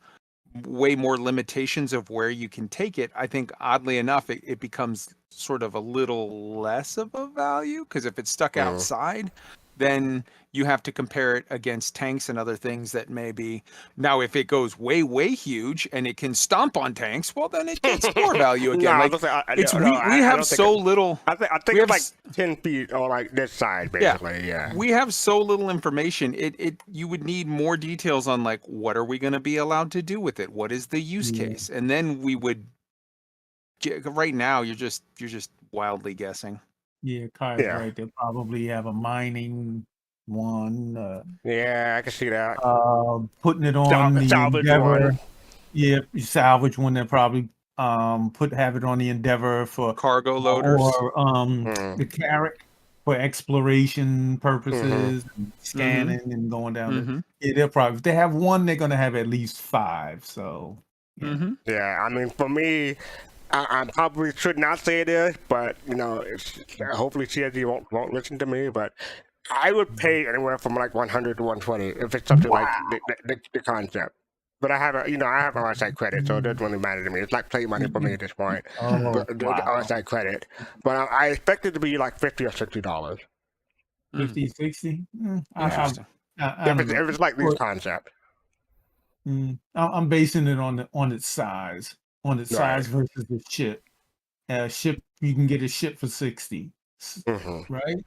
way more limitations of where you can take it, I think oddly enough it becomes sort of a little less of a value, because if it's stuck outside, then you have to compare it against tanks and other things that may be. Now if it goes way huge and it can stomp on tanks, well then it gets more value again. No, Like it's we I have don't think so little. I think we it's have like 10 feet or like this side basically. Yeah. we have so little information. You would need more details on like what are we going to be allowed to do with it? What is the use case? And then we would right now you're just wildly guessing. Yeah, Kai's Yeah. right. They'll probably have a mining one. Yeah, I can see that. Putting it on the Salvage Endeavor. one. Yeah, salvage one. They'll probably have it on the Endeavor for Cargo loaders. or the Carrack for exploration purposes, and scanning and going down. Yeah, they'll probably, if they have one, they're gonna have at least 5. So Yeah, I mean, for me, I probably should not say this, but hopefully CSG won't listen to me. But I would pay anywhere from like 100 to 120 if it's something like the concept. But I have a RSI credit, so it doesn't really matter to me. It's like play money for me at this point. Oh, the wow. RSI credit, but I expect it to be like $50 or $60. 50, 60. Interesting. If it's like this concept. I'm basing it on its size, size versus the ship. Ship, you can get a ship for 60, right?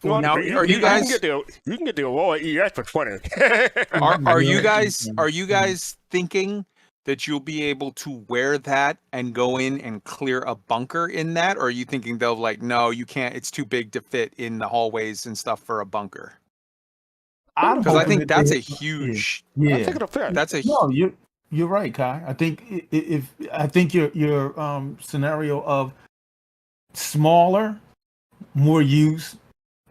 Well, now, are you guys? You can get the Aurora ES for 20. Are you guys thinking that you'll be able to wear that and go in and clear a bunker in that, or are you thinking they'll like, no, you can't? It's too big to fit in the hallways and stuff for a bunker. Because I think that's a huge. I think it'll fit. That's a no. You're right, Kai. I think I think your scenario of smaller, more use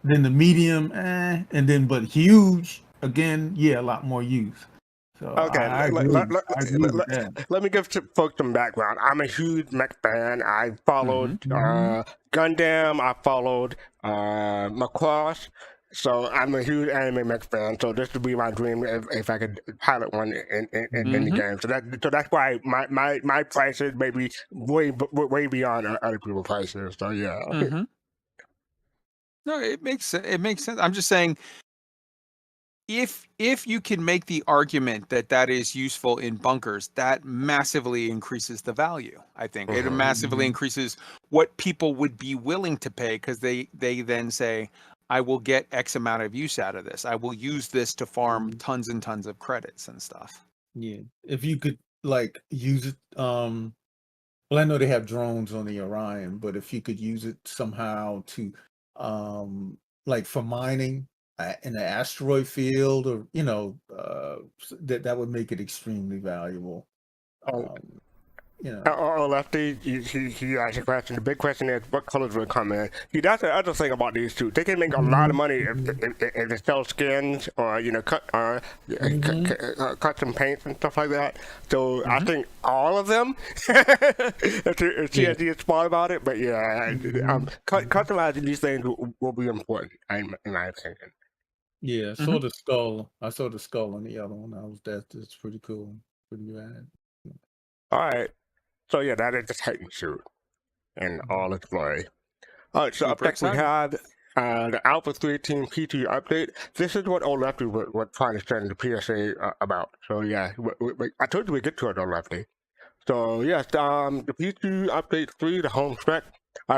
than the medium, and then but huge again, a lot more use. So okay, I agree with that. Let me give folks some background. I'm a huge mech fan. I followed Gundam. I followed Macross. So I'm a huge anime mech fan. So this would be my dream if I could pilot one in the game. So that's why my prices may be way beyond other people's prices. So yeah. No, it makes sense. It makes sense. I'm just saying, if you can make the argument that is useful in bunkers, that massively increases the value. I think it massively increases what people would be willing to pay, because they then say, I will get X amount of use out of this. I will use this to farm tons and tons of credits and stuff. Yeah, if you could like use it Well, I know they have drones on the Orion, but if you could use it somehow to, like for mining in the asteroid field, or that would make it extremely valuable. Oh, You know, Lefty, he asked a question. The big question is, what colors will come in? See, that's the other thing about these two. They can make a lot of money if they sell skins or custom paints and stuff like that. So I think all of them, if CSG is smart about it. But yeah, customizing these things will be important, in my opinion. yeah. I saw the skull. I saw the skull on the other one. That's pretty cool. Pretty rad. All right. So yeah, that is the Titan suit in all its glory. All right, so up Super next we excited. have the Alpha 318 P2 update. This is what old Lefty was trying to send the PSA about. So yeah, I told you we'd get to it, old Lefty. So yes, the P2 update 3, the home spec.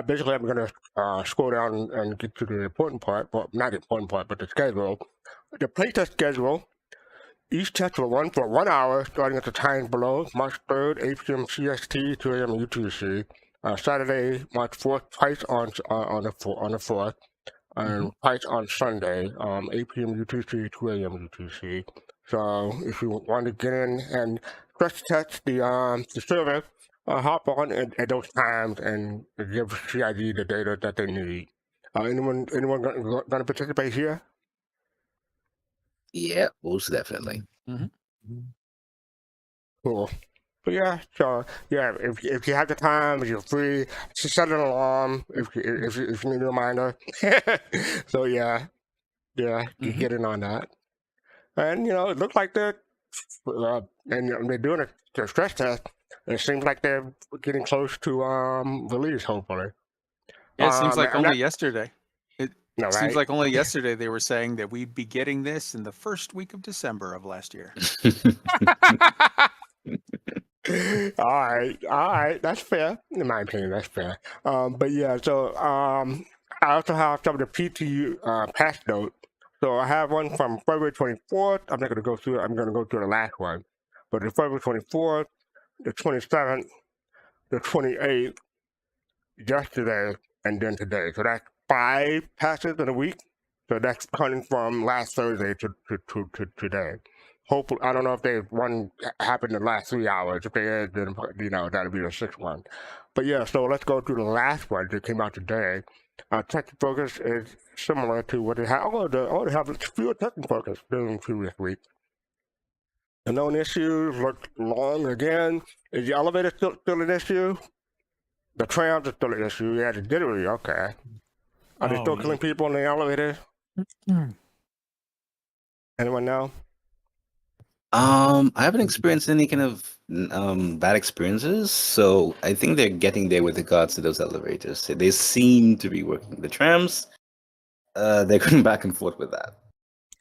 Basically, I'm going to scroll down and get to the important part. Well, not the important part, but the schedule. The playtest schedule. Each test will run for 1 hour, starting at the times below, March 3rd, 8 p.m. CST, 2 a.m. UTC. Saturday, March 4th, twice on the 4th, and twice on Sunday, 8 p.m. UTC, 2 a.m. UTC. So if you want to get in and stress test the server, hop on at those times and give CID the data that they need. Anyone going to participate here? Yeah, most definitely. Cool. But yeah, so yeah, if you have the time, if you're free, just set an alarm if you need a reminder. So yeah, you get in on that. And it looks like they're and they're doing a stress test. It seems like they're getting close to release, hopefully. Yeah, it seems like I'm only not- yesterday. No, Seems right? like only yesterday they were saying that we'd be getting this in the first week of December of last year. all right, that's fair. In my opinion, that's fair. But yeah, so I also have some of the PTU patch notes. So I have one from February 24th. I'm not going to go through it. I'm going to go through the last one. But the February 24th, the 27th, the 28th, yesterday, and then today. So that's 5 patches in a week. So that's coming from last Thursday to today. Hopefully, I don't know if one happened in the last 3 hours. If they is, then that'll be the 6th one. But yeah, so let's go through the last one that came out today. Technical focus is similar to what they have. They have fewer technical focus than the previous week. The known issues look long again. Is the elevator still an issue? The trams are still an issue. Yeah, the jittery. Okay. Are they still killing people in the elevator? Anyone know? I haven't experienced any kind of bad experiences, so I think they're getting there with regards to those elevators. They seem to be working. The trams, they're going back and forth with that.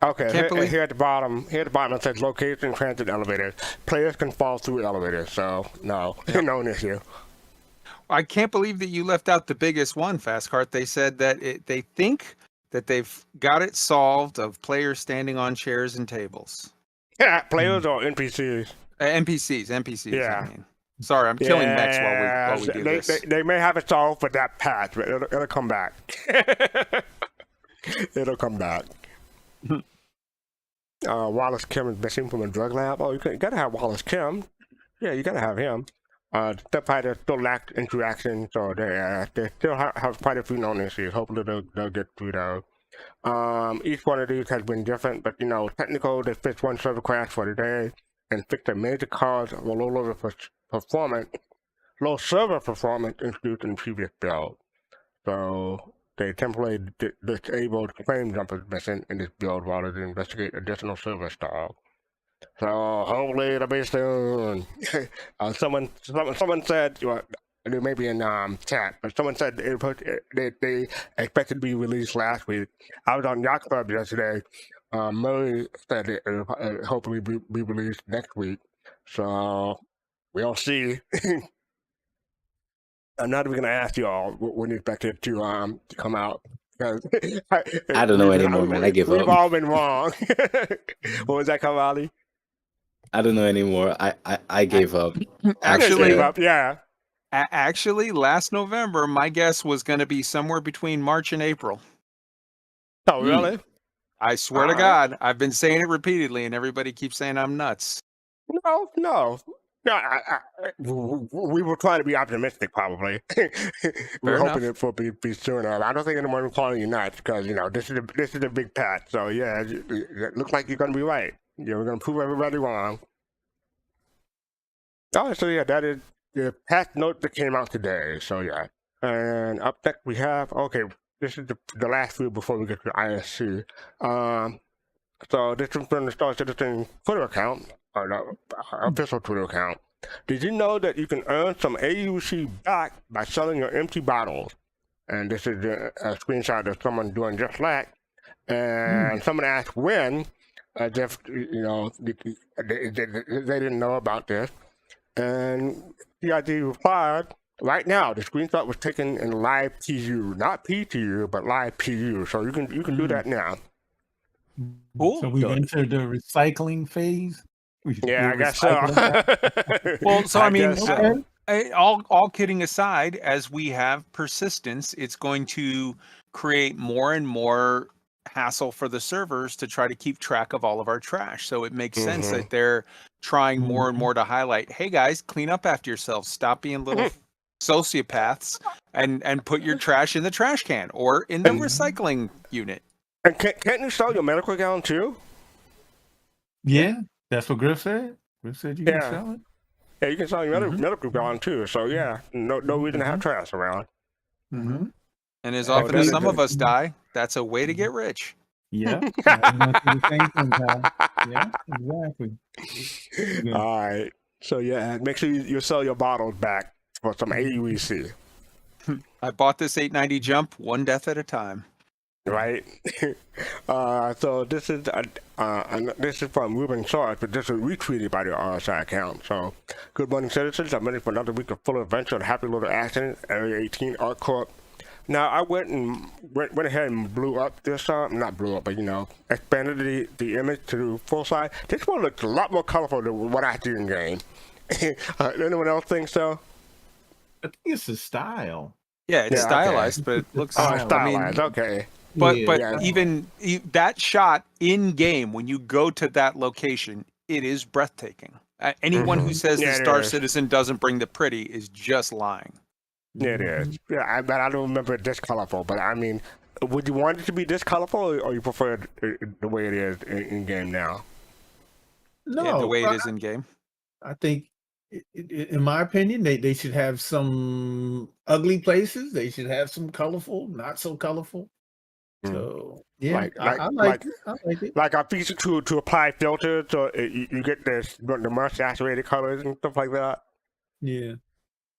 Okay, here at the bottom it says location transit elevators. Players can fall through elevators, so no issue. I can't believe that you left out the biggest one, Fastcart. They said that they think that they've got it solved of players standing on chairs and tables. Yeah, players or NPCs? NPCs. Yeah. I mean. Sorry, I'm killing Max while we do this. They may have it solved for that patch, but it'll come back. It'll come back. Wallace Kim is missing from a drug lab. Oh, you gotta have Wallace Kim. Yeah, you gotta have him. The fighters still lack interaction, so they still have quite a few known issues. Hopefully they'll get through those. Each one of these has been different, but technical, they fixed one server crash for today and fixed a major cause of a low server performance introduced in the previous build. So they temporarily disabled frame jumpers missing in this build while they investigate additional server stalls. So hopefully it'll be soon. Someone said, it may be in chat, but someone said they expected to be released last week. I was on Yacht Club yesterday. Murray said it'll hopefully be released next week. So we'll see. I'm not even gonna ask y'all when you expect it to come out. I don't know anymore, man. I give up. We've all been wrong. What was that, Kamali? I don't know anymore. I gave up. Actually, yeah. Actually, last November, my guess was going to be somewhere between March and April. Oh, really? I swear to Alright. God, I've been saying it repeatedly, and everybody keeps saying I'm nuts. No. We were trying to be optimistic, probably. We were Fair hoping enough. it would be sooner. I don't think anyone was calling you nuts because this is a big patch. So yeah, it looks like you're gonna be right. We're gonna prove everybody wrong. Oh, so yeah, that is the patch note that came out today. So yeah, and up next we have this is the last few before we get to ISC. So this is from the Star Citizen Twitter account, or the official Twitter account. Did you know that you can earn some AUC back by selling your empty bottles? And this is a screenshot of someone doing just that. And someone asked when, as if they didn't know about this. And CID replied, right now, the screenshot was taken in live PU, not PTU, but live PU. So you can do that now. Cool. So we've entered the recycling phase. Yeah, We're I guess so. recycling. Well, so I mean, guess so. all kidding aside, as we have persistence, it's going to create more and more hassle for the servers to try to keep track of all of our trash. So it makes sense that they're trying more and more to highlight, hey guys, clean up after yourselves. Stop being little sociopaths and put your trash in the trash can or in the recycling unit. And can't you sell your medical gown too? Yeah, that's what Griff said. Griff said you can Yeah. sell it. Yeah, you can sell your medical gown too. So yeah, no reason to have trash around. Mm-hmm. And as Oh, often that as is some good. of us die, that's a way to get rich. Yeah. I went through the same thing, Kyle. Yeah, exactly. Yeah. All right. So yeah, make sure you sell your bottles back for some AUEC, I bought this 890 jump one death at a time. right? So this is from Ruben Short, but this is retweeted by the RSI account. So, good morning, citizens. I'm ready for another week of full adventure and happy little action. Area 18 Art Corp. Now I went ahead and blew up this not blew up, but expanded the image to full size. This one looks a lot more colorful than what I do in game. Anyone else think so? I think it's the style. Yeah, it's Yeah, okay. stylized, but it looks. Oh, it's stylized. Okay. But Yeah. even that shot in game, when you go to that location, it is breathtaking. Anyone who says Yeah, the it Star is. Citizen doesn't bring the pretty is just lying. Yeah, it is. Yeah, but I don't remember it this colorful. But I mean, would you want it to be this colorful, or you prefer it the way it is in game now? No, Yeah, the way it is in game. I think, in my opinion, they should have some ugly places. They should have some colorful, not so colorful. So yeah, I like it. I like it. Like a feature to apply filters, so you get the more saturated colors and stuff like that. Yeah.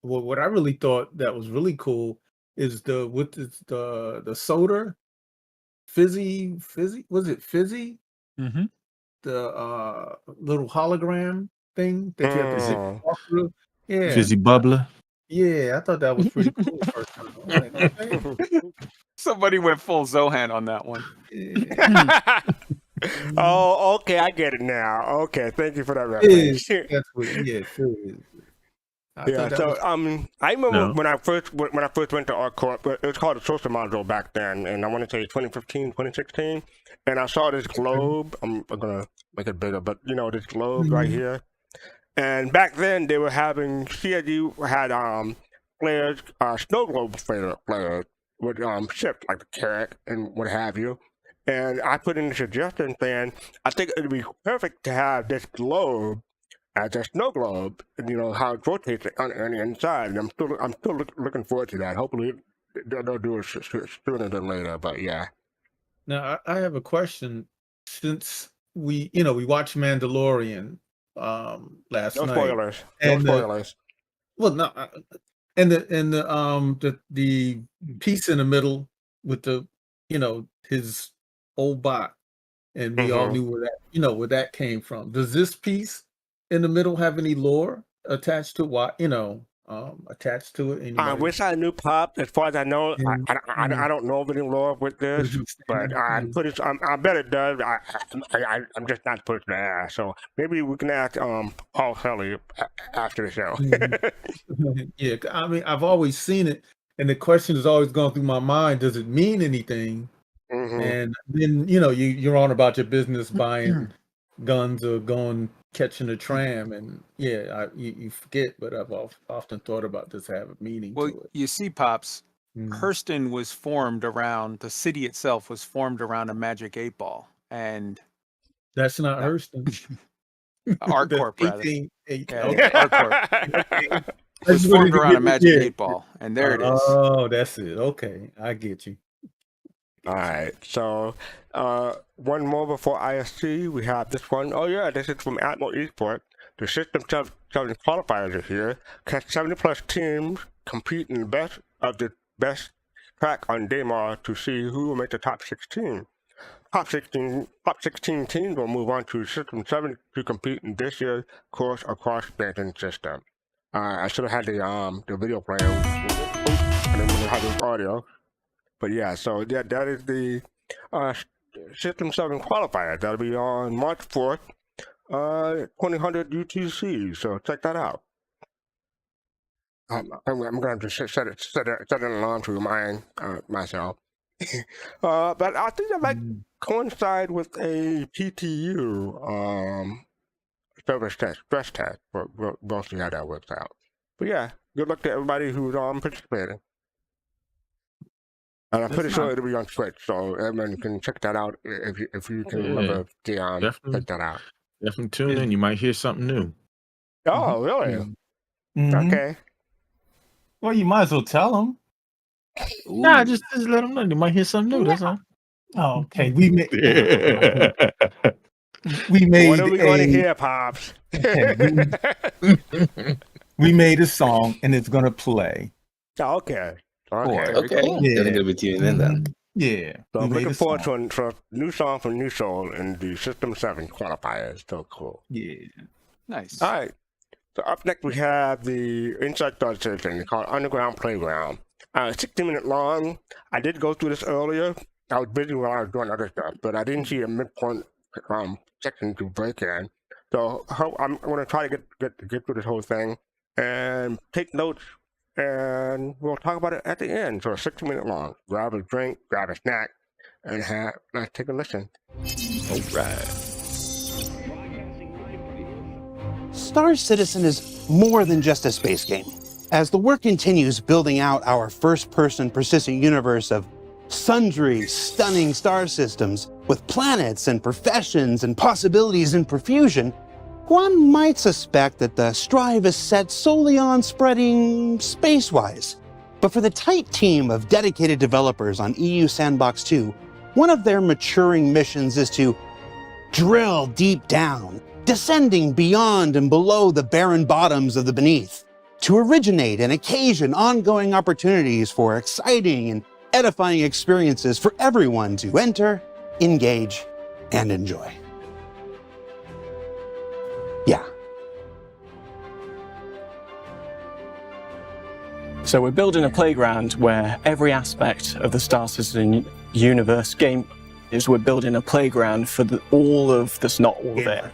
Well, what I really thought that was really cool is the soda, fizzy. Was it fizzy? Mm-hmm. The little hologram thing that you have to walk through. Yeah. Fizzy bubbler. Yeah, I thought that was pretty cool. First time. I was like, okay. Somebody went full Zohan on that one. Yeah. Oh, okay, I get it now. Okay, thank you for that It reference. is. That's what. Yeah, sure is. Yeah, so I remember when I first went to Art Corp, it was called a social module back then, and I want to say 2015, 2016, and I saw this globe. I'm gonna make it bigger, but this globe right here. And back then they were having CSU had players, snow globe players with ships like the Carrot and what have you. And I put in a suggestion saying I think it'd be perfect to have this globe as a snow globe, and how it rotates on the inside. And I'm still looking forward to that. Hopefully they'll do it sooner than later. But yeah. Now I have a question. Since we watched Mandalorian last No night. spoilers. And No spoilers. Well, no, and the piece in the middle with the his old bot, and we all knew where that came from. Does this piece in the middle have any lore attached to why attached to it? I Anybody? wish I knew Pop. As far as I know, And- I don't know of any law with this, but I'm pretty. I bet it does. I'm just not putting to ask. So maybe we can ask Paul Kelly after the show. Yeah, I mean, I've always seen it, and the question has always gone through my mind: does it mean anything? Mhm. And then you're on about your business buying guns or going catching a tram, and you forget. But I've often thought about this having meaning Well, to it. you see, Pops, Mm. Hurston was formed around, the city itself was formed around a magic 8-ball. And That's not Hurston. Art That's Corp, rather. 18. Yeah, Okay. Art Corp. I was just wanted formed to around a get- magic yeah. 8-ball. And there it is. Oh, that's it. Okay, I get you. All right. So one more before ISC. We have this one. Oh yeah, this is from Atmo Esports. The System 7 qualifiers are here. Can 70+ teams compete in the best of the best track on Daymar to see who will make the top 16. Top 16 teams will move on to System 7 to compete in this year's course across banking system. I should have had the video playing. I didn't really have the audio. But yeah, so that is the System 7 qualifier. That'll be on March 4th, 2000 UTC. So check that out. I'm going to set an alarm to remind myself. But I think that might coincide with a PTU service test, stress test. We'll see how that works out. But yeah, good luck to everybody who's participating. And I'm pretty sure it'll be on Twitch, so everyone can check that out if you can remember the check that out. Definitely tune in. You might hear something new. Oh, really? Mhm. Okay. Well, you might as well tell them. Nah, just let them know. You might hear something new. That's all. Oh, okay. We made What are we going to hear, Pops? we made a song, and it's gonna play. Okay. Okay. Yeah. Then I'm gonna be tuning in then. Yeah. So I'm we made looking a forward song. to a new song from New Soul in the System 7 qualifiers. So cool. Yeah. Nice. All right. So up next we have the Inside Thought session called Underground Playground. 60-minute long. I did go through this earlier. I was busy while I was doing other stuff, but I didn't see a midpoint section to break in. So I'm going to try to get through this whole thing and take notes, and we'll talk about it at the end. So 60-minute long. Grab a drink, grab a snack, and let's take a listen. All right. Star Citizen is more than just a space game. As the work continues building out our first-person persistent universe of sundry stunning star systems with planets and professions and possibilities in profusion, one might suspect that the strive is set solely on spreading space-wise. But for the tight team of dedicated developers on EU Sandbox 2, one of their maturing missions is to drill deep down, descending beyond and below the barren bottoms of the beneath, to originate and occasion ongoing opportunities for exciting and edifying experiences for everyone to enter, engage, and enjoy. Yeah. So we're building a playground where every aspect of the Star Citizen universe game is we're building a playground for all of this, not all of it.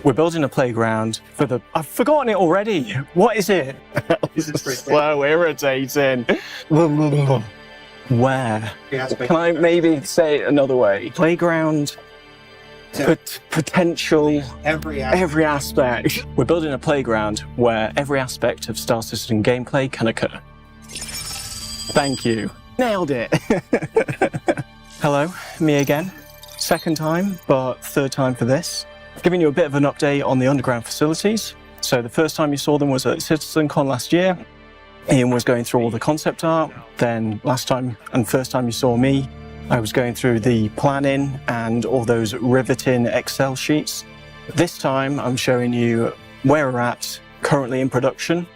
We're building a playground for the... I've forgotten it already. What is it? So irritating. Where? Can I maybe say it another way? Playground, potential, every aspect. We're building a playground where every aspect of Star Citizen gameplay can occur. Thank you. Nailed it. Hello, me again. Second time, but third time for this. Giving you a bit of an update on the underground facilities. So the first time you saw them was at CitizenCon last year. Ian was going through all the concept art. Then last time and first time you saw me, I was going through the planning and all those riveting Excel sheets. This time I'm showing you where we're at currently in production.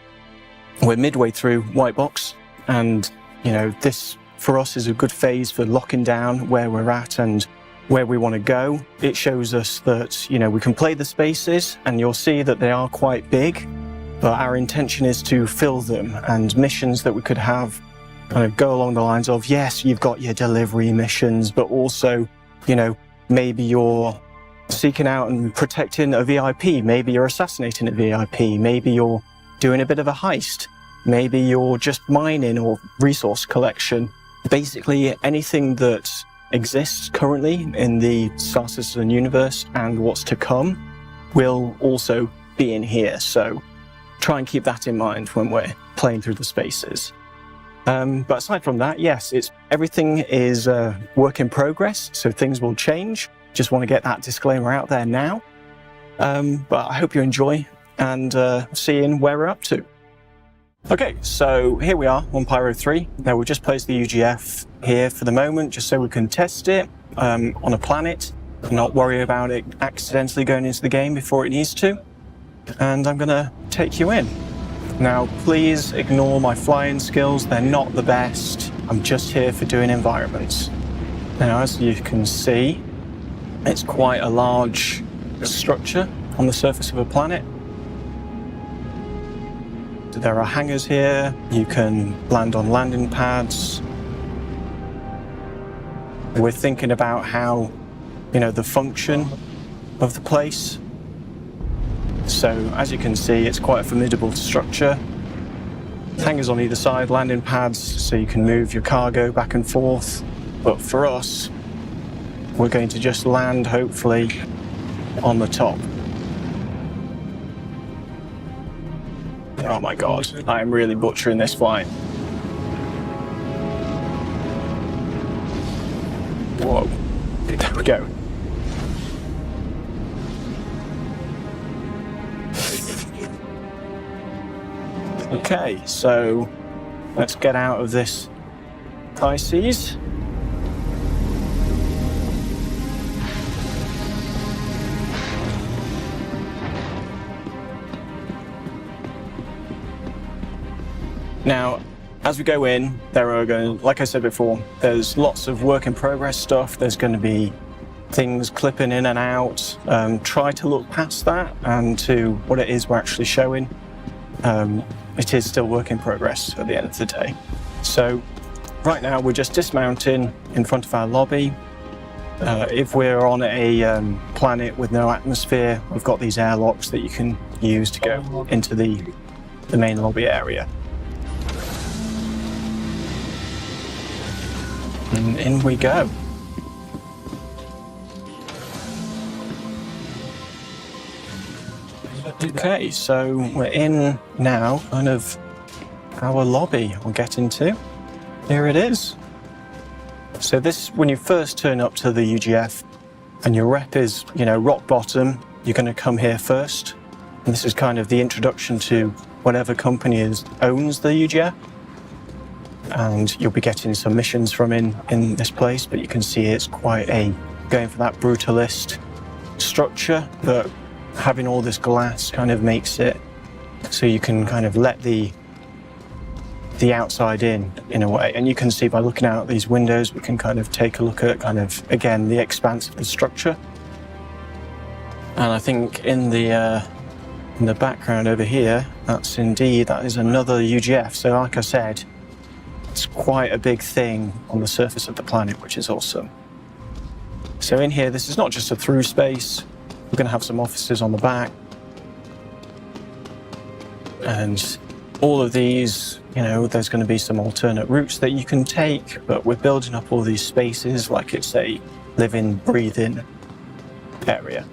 We're midway through White Box, and this for us is a good phase for locking down where we're at and where we want to go. It shows us that we can play the spaces, and you'll see that they are quite big. but our intention is to fill them, and missions that we could have kind of go along the lines of, yes, you've got your delivery missions, but also, you know, maybe you're seeking out and protecting a VIP, maybe you're assassinating a VIP, maybe you're doing a bit of a heist, maybe you're just mining or resource collection. Basically anything that exists currently in the Star Citizen universe and what's to come will also be in here, so try and keep that in mind when we're playing through the spaces. But aside from that, yes, everything is work in progress, so things will change. Just want to get that disclaimer out there now. But I hope you enjoy and seeing where we're up to. Okay, so here we are on Pyro 3. Now we'll just place the UGF here for the moment, just so we can test it on a planet and not worry about it accidentally going into the game before it needs to. And I'm going to take you in. Now, please ignore my flying skills. They're not the best. I'm just here for doing environments. Now, as you can see, it's quite a large structure on the surface of a planet. There are hangars here. You can land on landing pads. We're thinking about how, you know, the function of the place. So, as you can see, it's quite a formidable structure. Hangars on either side, landing pads, so you can move your cargo back and forth. But for us, we're going to just land, hopefully, on the top. Oh my god, I'm really butchering this flight. Whoa, there we go. Okay, so let's get out of this high seas. Now, as we go in, there are going, like I said before, there's lots of work in progress stuff. There's going to be things clipping in and out. Try to look past that and to what it is we're actually showing. It is still work in progress at the end of the day. So right now we're just dismounting in front of our lobby. If we're on a planet with no atmosphere, we've got these airlocks that you can use to go into the main lobby area. And in we go. Okay, so we're in now, kind of our lobby we'll get into. Here it is. So this, when you first turn up to the UGF and your rep is, you know, rock bottom, you're going to come here first. And this is kind of the introduction to whatever company owns the UGF. And you'll be getting some missions from in this place, but you can see it's quite going for that brutalist structure, but having all this glass kind of makes it so you can kind of let the outside in a way. And you can see by looking out these windows, we can kind of take a look at kind of, again, the expanse of the structure. And I think in the background over here, that is another UGF. So like I said, it's quite a big thing on the surface of the planet, which is awesome. So in here, this is not just a through space. We're going to have some offices on the back. And all of these, you know, there's going to be some alternate routes that you can take, but we're building up all these spaces like it's a living, breathing area.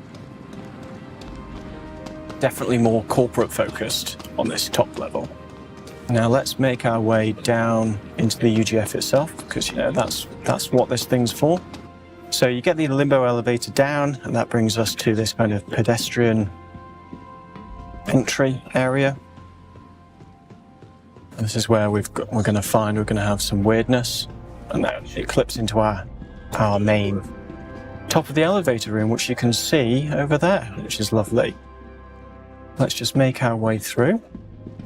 Definitely more corporate focused on this top level. Now let's make our way down into the UGF itself, because, you know, that's what this thing's for. So you get the limbo elevator down, and that brings us to this kind of pedestrian entry area. And this is where we're going to have some weirdness, and then it clips into our main top of the elevator room, which you can see over there, which is lovely. Let's just make our way through.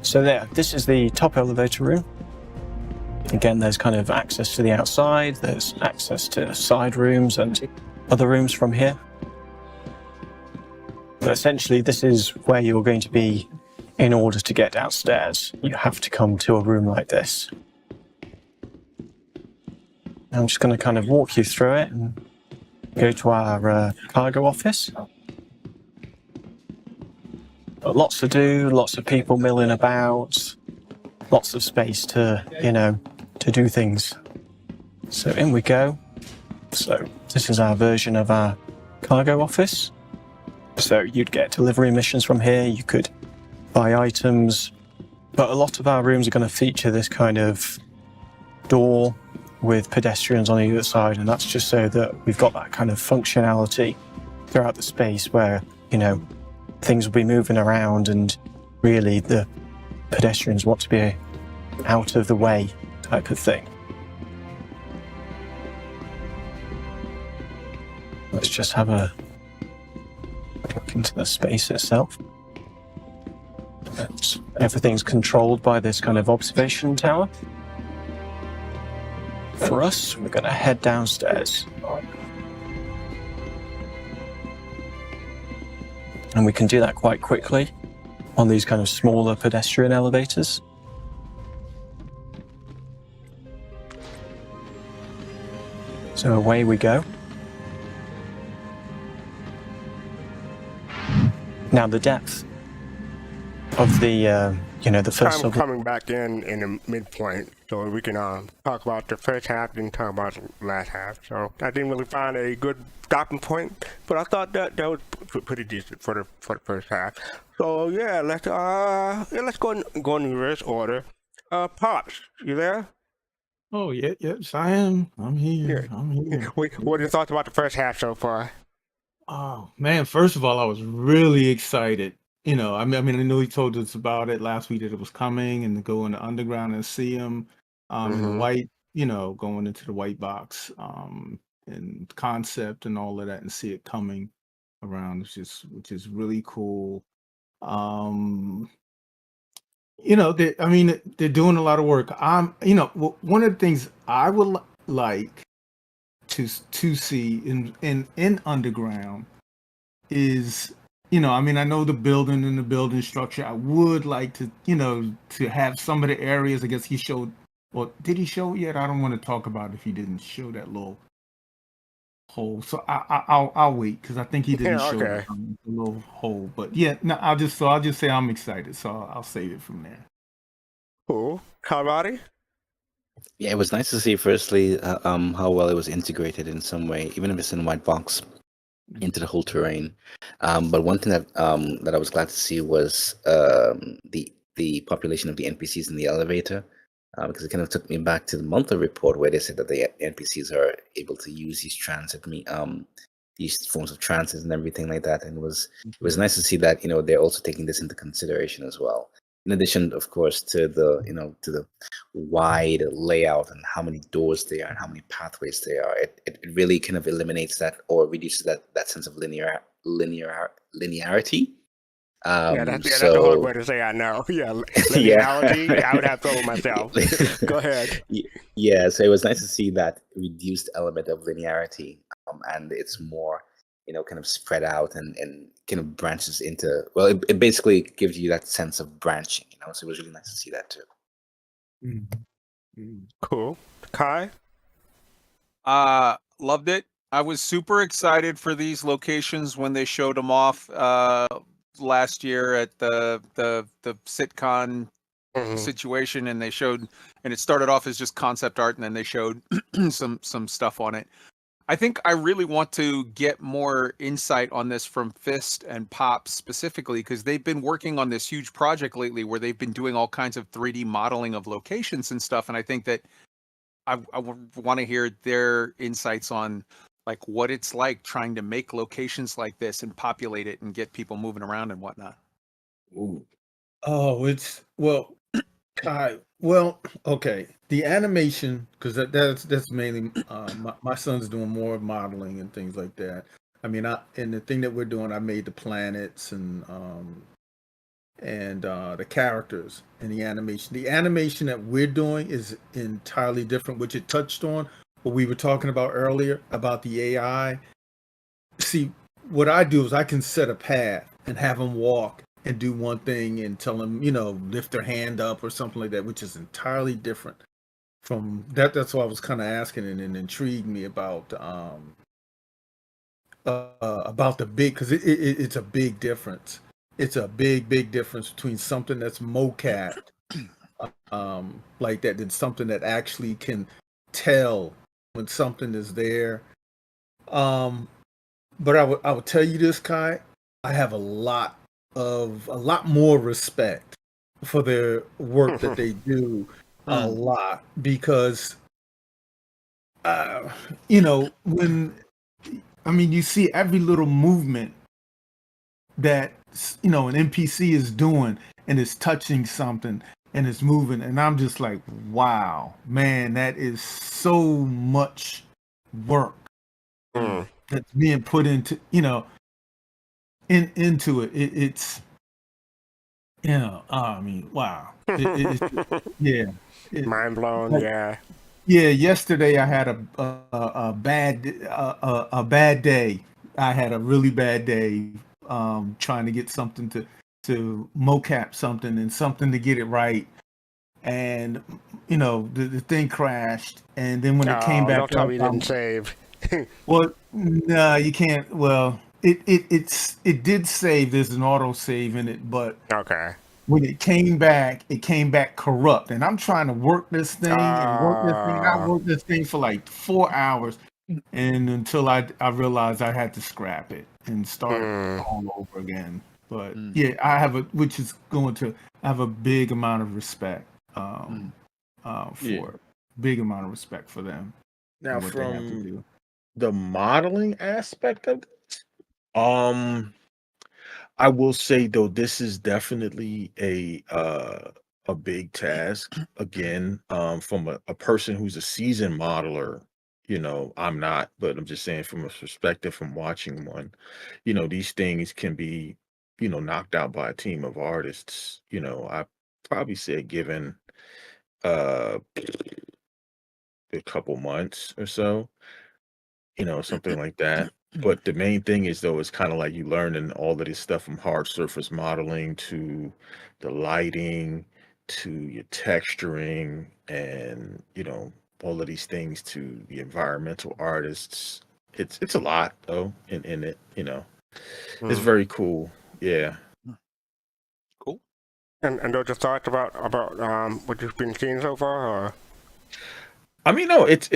So this is the top elevator room. Again, there's kind of access to the outside, there's access to side rooms and other rooms from here. But essentially, this is where you're going to be in order to get downstairs, you have to come to a room like this. I'm just going to kind of walk you through it and go to our cargo office. Got lots to do, lots of people milling about, lots of space to, to do things. So in we go. So this is our version of our cargo office. So you'd get delivery missions from here, you could buy items, but a lot of our rooms are going to feature this kind of door with pedestrians on either side, and that's just so that we've got that kind of functionality throughout the space where, things will be moving around and really the pedestrians want to be out of the way type of thing. Let's just have a look into the space itself. Everything's controlled by this kind of observation tower. For us, we're going to head downstairs. And we can do that quite quickly on these kind of smaller pedestrian elevators. So away we go. Now the depth of the, the first I'm coming back in the midpoint, so we can talk about the first half and talk about the last half. So I didn't really find a good stopping point, but I thought that was pretty decent for the first half. So yeah, let's go in reverse order. Pops, you there? Oh yeah, yes, I am. I'm here. Yeah. I'm here. What are your thoughts about the first half so far? Oh man, first of all, I was really excited. I know he told us about it last week that it was coming, and to go in the underground and see him in the white, going into the white box, and concept and all of that, and see it coming around, which is really cool. They're doing a lot of work. One of the things I would like to see in underground is, I know the building and the building structure. I would like to, to have some of the areas. I guess he showed, or did he show it yet? I don't want to talk about it if he didn't show that little hole. So I'll wait, because I think he didn't show the little hole. But yeah, no, I'll just say I'm excited. So I'll save it from there. Cool. Kalrati? Yeah, it was nice to see, firstly, how well it was integrated in some way, even if it's in a white box, into the whole terrain. But one thing that I was glad to see was the population of the NPCs in the elevator, because it kind of took me back to the monthly report where they said that the NPCs are able to use these these forms of transit and everything like that. And it was nice to see that they're also taking this into consideration as well. In addition, of course, to the wide layout and how many doors there are and how many pathways there are, it really kind of eliminates that or reduces that sense of linearity. That's a hard word to say. I know. Yeah, linearity. I would have trouble myself. Go ahead. Yeah, so it was nice to see that reduced element of linearity, and it's more kind of spread out and kind of branches into, well, it basically gives you that sense of branching, so it was really nice to see that too. Cool. Kai? Loved it. I was super excited for these locations when they showed them off last year at the SitCon situation, and they showed, and it started off as just concept art, and then they showed some stuff on it. I think I really want to get more insight on this from Fist and Pop specifically, because they've been working on this huge project lately where they've been doing all kinds of 3D modeling of locations and stuff. And I think that I want to hear their insights on like what it's like trying to make locations like this and populate it and get people moving around and whatnot. Ooh. Oh, Kai. Well, okay. The animation, because that's mainly my son's doing more modeling and things like that. And the thing that we're doing, I made the planets and the characters and the animation. The animation that we're doing is entirely different, which it touched on what we were talking about earlier about the AI. See, what I do is I can set a path and have them walk and do one thing and tell them, you know, lift their hand up or something like that, which is entirely different from that. That's why I was kind of asking and intrigued me about the big, because it's a big difference. It's a big difference between something that's mocapped like that than something that actually can tell when something is there. But I would tell you this, Kai, I have a lot more respect for their work that they do, a lot, because you know, you see every little movement that, you know, an NPC is doing, and it's touching something and it's moving, and I'm just like, wow, man, that is so much work that's being put into, you know, into it. It's, you know, I mean, wow. Yeah. Mind blown. Like, yeah. Yeah. Yesterday I had a bad day. I had a really bad day trying to get something to mocap something and something to get it right. And, you know, the thing crashed. And then when it came back don't tell up, me you didn't save. well, no, you can't. Well, it did save. There's an auto save in it, but Okay. when it came back corrupt. And I'm trying to work this thing and work this thing. I worked this thing for like 4 hours, and until I realized I had to scrap it and start all over again. But yeah, I have a big amount of respect for big amount of respect for them. Now, and what they have to from do. the modeling aspect of this, I will say though, this is definitely a big task. Again, from a person who's a seasoned modeler, you know, I'm not, but I'm just saying from a perspective from watching one, you know, these things can be, you know, knocked out by a team of artists. You know, I probably say given a couple months or so, you know, something like that. But the main thing is though, it's kind of like you learning all of this stuff from hard surface modeling to the lighting to your texturing and, you know, all of these things to the environmental artists. It's a lot though in it, you know. It's very cool. Yeah. Cool. And those are thoughts about what you've been seeing so far, or? I mean, no, it's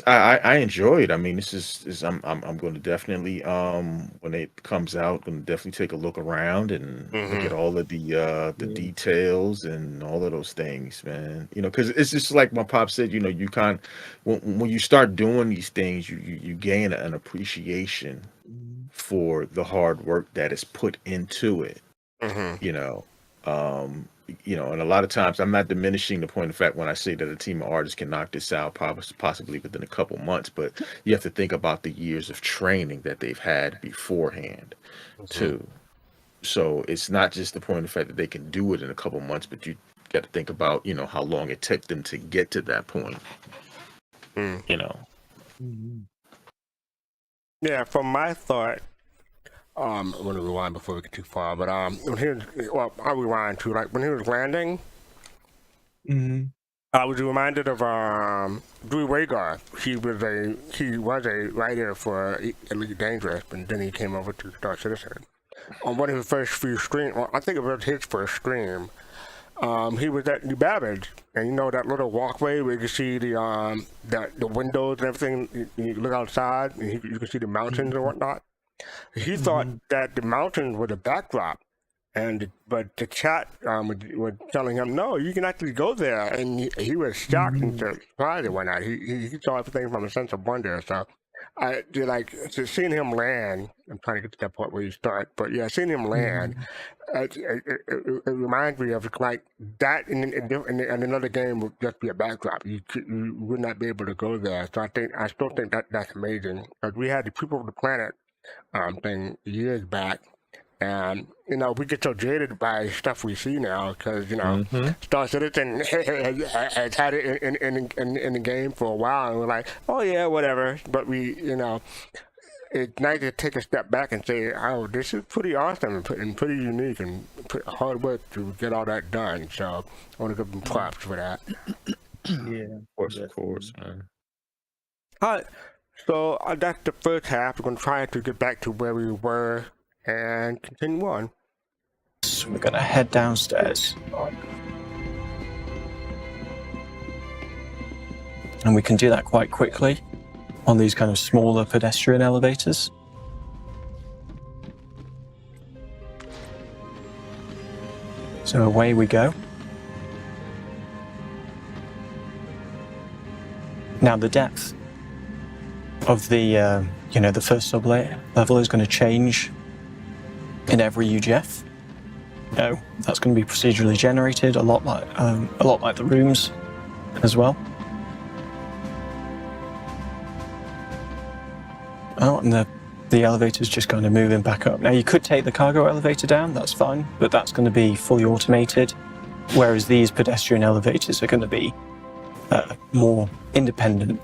I enjoy it. I mean, this is I'm going to definitely when it comes out, going to definitely take a look around and look at all of the details and all of those things, man. You know, because it's just like my pop said. You know, you can't when you start doing these things, you gain an appreciation for the hard work that is put into it. You know, you know, and a lot of times I'm not diminishing the point of fact when I say that a team of artists can knock this out possibly within a couple months, but you have to think about the years of training that they've had beforehand too. So it's not just the point of fact that they can do it in a couple months, but you got to think about, you know, how long it took them to get to that point. You know. Yeah, from my thought, I want to rewind before we get too far, but I'll rewind too. Like when he was landing, I was reminded of Drew Wagar. He was a writer for Elite Dangerous, and then he came over to Star Citizen. On one of his first few streams, I think it was his first stream. He was at New Babbage, and you know that little walkway where you can see the windows and everything. You look outside, and you can see the mountains and whatnot. He thought that the mountains were the backdrop, but the chat was telling him, no, you can actually go there, and he was shocked and surprised and whatnot. He saw everything from a sense of wonder. So I did like seeing him land. I'm trying to get to that part where you start, but yeah, seeing him land, it reminds me of like that in another game would just be a backdrop. You would not be able to go there. So I still think that's amazing. Because we had the People of the Planet thing years back, and you know we get so jaded by stuff we see now because you know Star Citizen has had it in the game for a while, and we're like, oh yeah, whatever. But we, you know, it's nice to take a step back and say, oh, this is pretty awesome and pretty unique and hard work to get all that done. So I want to give them props for that. Yeah, of course, man. All right, so that's the first half. We're going to try to get back to where we were and continue on. So we're going to head downstairs. And we can do that quite quickly on these kind of smaller pedestrian elevators. So away we go. Now the depth of the, the first sub-level is going to change in every UGF. No, that's going to be procedurally generated, a lot like the rooms as well. Oh, and the elevator's just kind of moving back up. Now you could take the cargo elevator down, that's fine, but that's going to be fully automated, whereas these pedestrian elevators are going to be more independent,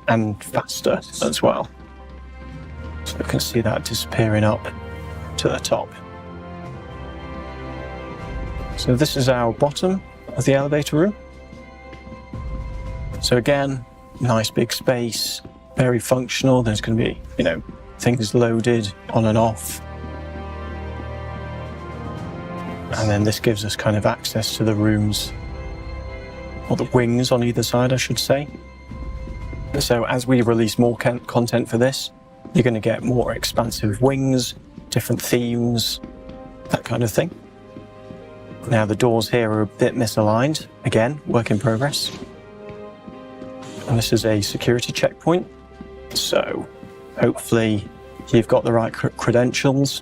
and faster as well. So you can see that disappearing up to the top. So this is our bottom of the elevator room. So again, nice big space, very functional. There's going to be, things loaded on and off. And then this gives us kind of access to the rooms, or the wings on either side, I should say. So as we release more content for this, you're going to get more expansive wings, different themes, that kind of thing. Now the doors here are a bit misaligned. Again, work in progress. And this is a security checkpoint. So hopefully you've got the right credentials.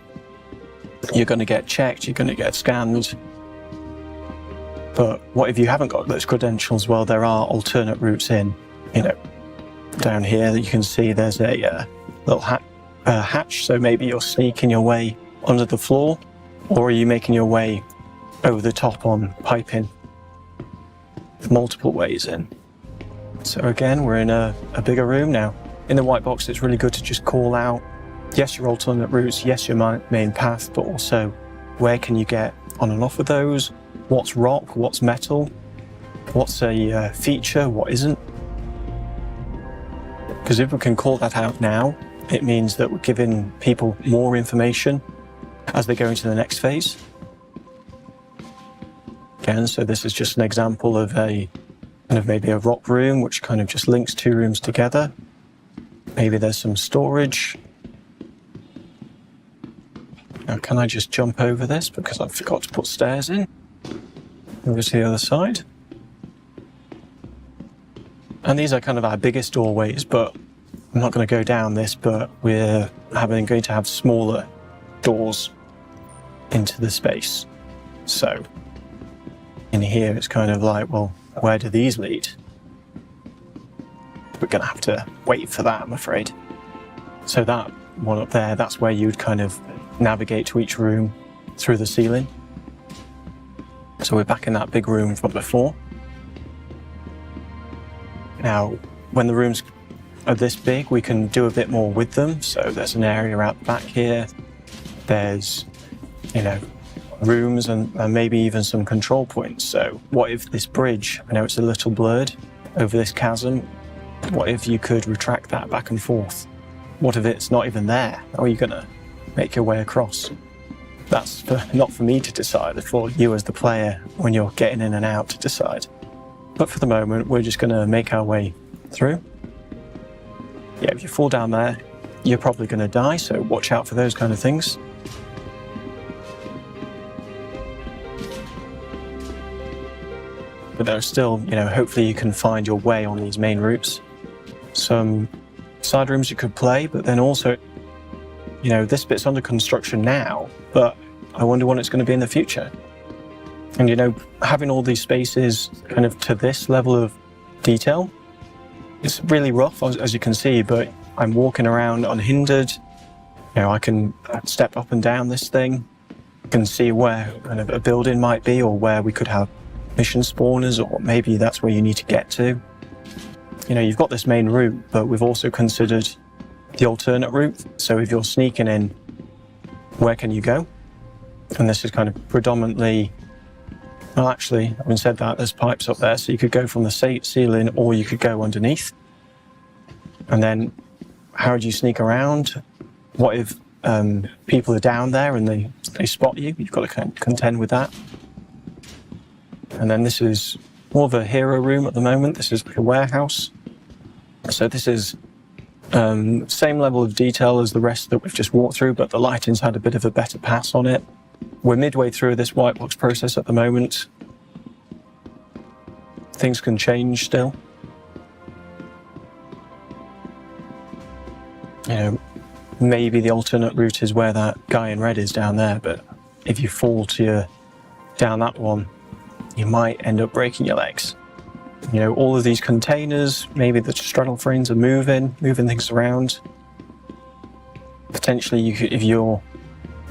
You're going to get checked, you're going to get scanned. But what if you haven't got those credentials? Well, there are alternate routes in. Down here you can see there's a little hatch, so maybe you're sneaking your way under the floor, or are you making your way over the top on piping multiple ways in. So again, we're in a bigger room now. In the white box, it's really good to just call out, yes, your alternate routes, yes, your main path, but also where can you get on and off of those? What's rock, what's metal, what's a feature, what isn't? Because if we can call that out now, it means that we're giving people more information as they go into the next phase. Again, so this is just an example of a kind of maybe a rock room, which kind of just links two rooms together. Maybe there's some storage. Now, can I just jump over this because I forgot to put stairs in? Over to the other side. And these are kind of our biggest doorways, but I'm not going to go down this, but we're going to have smaller doors into the space. So in here, it's kind of like, well, where do these lead? We're going to have to wait for that, I'm afraid. So that one up there, that's where you'd kind of navigate to each room through the ceiling. So we're back in that big room from before. Now, when the rooms are this big, we can do a bit more with them. So there's an area out back here. There's, rooms and maybe even some control points. So what if this bridge, I know it's a little blurred over this chasm, what if you could retract that back and forth? What if it's not even there? How are you going to make your way across? That's not for me to decide, it's for you as the player when you're getting in and out to decide. But for the moment, we're just going to make our way through. Yeah, if you fall down there, you're probably going to die, so watch out for those kind of things. But there's still, hopefully you can find your way on these main routes. Some side rooms you could play, but then also, this bit's under construction now, but I wonder what it's going to be in the future. And, having all these spaces kind of to this level of detail, it's really rough, as you can see, but I'm walking around unhindered. I can step up and down this thing. I can see where kind of a building might be, or where we could have mission spawners, or maybe that's where you need to get to. You've got this main route, but we've also considered, the alternate route. So if you're sneaking in, where can you go? And this is kind of predominantly, well, actually, having said that, there's pipes up there, so you could go from the ceiling or you could go underneath. And then how do you sneak around? What if people are down there and they spot you? You've got to contend with that. And then this is more of a hero room at the moment. This is like a warehouse. So this is same level of detail as the rest that we've just walked through, but the lighting's had a bit of a better pass on it. We're midway through this white box process at the moment. Things can change still. You know, maybe the alternate route is where that guy in red is down there, but if you fall down that one, you might end up breaking your legs. You know, all of these containers, maybe the straddle frames are moving things around. Potentially, if you're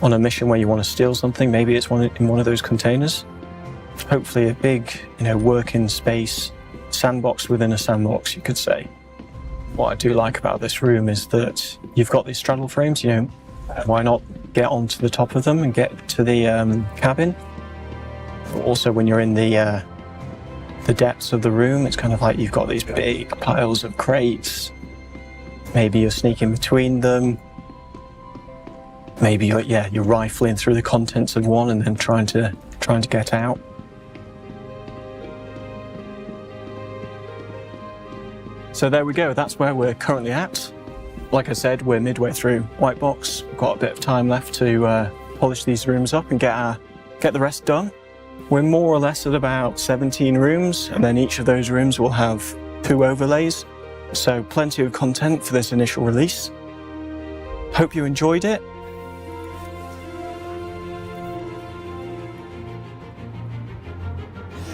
on a mission where you want to steal something, maybe it's in one of those containers. Hopefully a big, you know, working space, sandbox within a sandbox, you could say. What I do like about this room is that you've got these straddle frames, you know, why not get onto the top of them and get to the cabin? Also, when you're in the depths of the room, it's kind of like you've got these big piles of crates. Maybe you're sneaking between them. Maybe you're rifling through the contents of one and then trying to get out. So there we go, that's where we're currently at. Like I said, we're midway through White Box. We've got a bit of time left to polish these rooms up and get the rest done. We're more or less at about 17 rooms, and then each of those rooms will have 2 overlays. So plenty of content for this initial release. Hope you enjoyed it.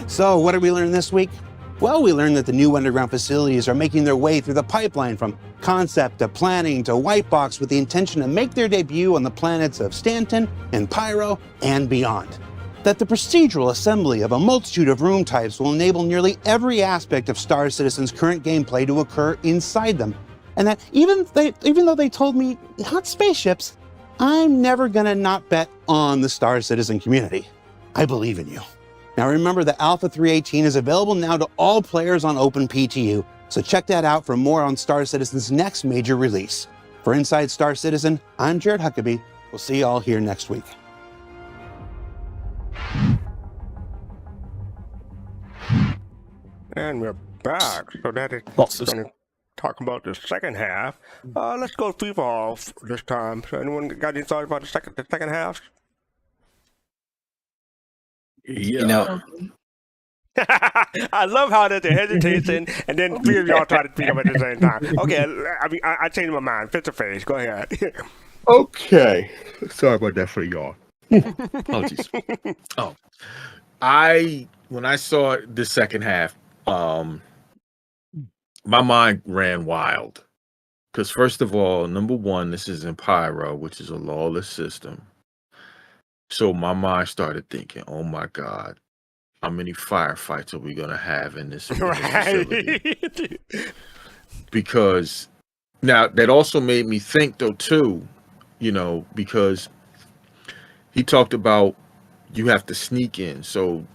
So, what did we learn this week? Well, we learned that the new underground facilities are making their way through the pipeline from concept to planning to white box with the intention to make their debut on the planets of Stanton and Pyro and beyond. That the procedural assembly of a multitude of room types will enable nearly every aspect of Star Citizen's current gameplay to occur inside them. And that even though they told me not spaceships, I'm never gonna not bet on the Star Citizen community. I believe in you. Now remember that Alpha 3.18 is available now to all players on OpenPTU, so check that out for more on Star Citizen's next major release. For Inside Star Citizen, I'm Jared Huckabee. We'll see you all here next week. And we're back. So that is going to talk about the second half. Let's go free for all this time. So anyone got any thoughts about the second half? Yeah. You know, I love how there's a hesitation, and then 3 of y'all try to speak up at the same time. Okay, I changed my mind. Face to face. Go ahead. Okay. Sorry about that for y'all. Apologies. When I saw the second half, my mind ran wild. Because first of all, number one, this is in Pyro, which is a lawless system. So my mind started thinking, oh my God, how many firefights are we going to have in this facility? Because now that also made me think though too, you know, because he talked about you have to sneak in. So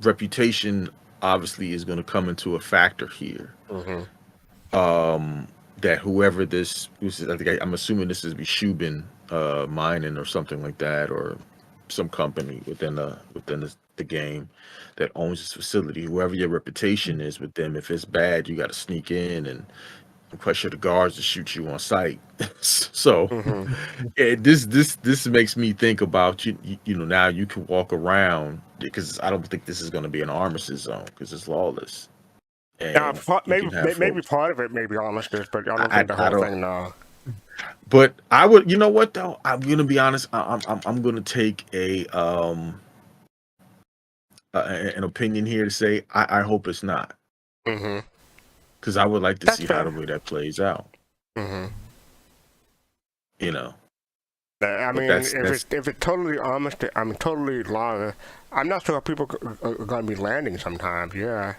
reputation obviously is going to come into a factor here. That whoever this, I'm assuming this is Shubin Mining or something like that, or some company within the game that owns this facility. Whoever your reputation is with them, if it's bad, you got to sneak in and pressure the guards to shoot you on sight. So this makes me think about you know, now you can walk around, because I don't think this is going to be an armistice zone because it's lawless. And maybe part of it may be armistice, but I don't think the whole thing. No. But I would, you know what though? I'm gonna be honest. I'm gonna take an opinion here to say I hope it's not. Because I would like to see how the way that plays out. You know. I mean, if it's totally armistice, I mean totally lawless. I'm not sure if people are going to be landing sometimes. Yeah.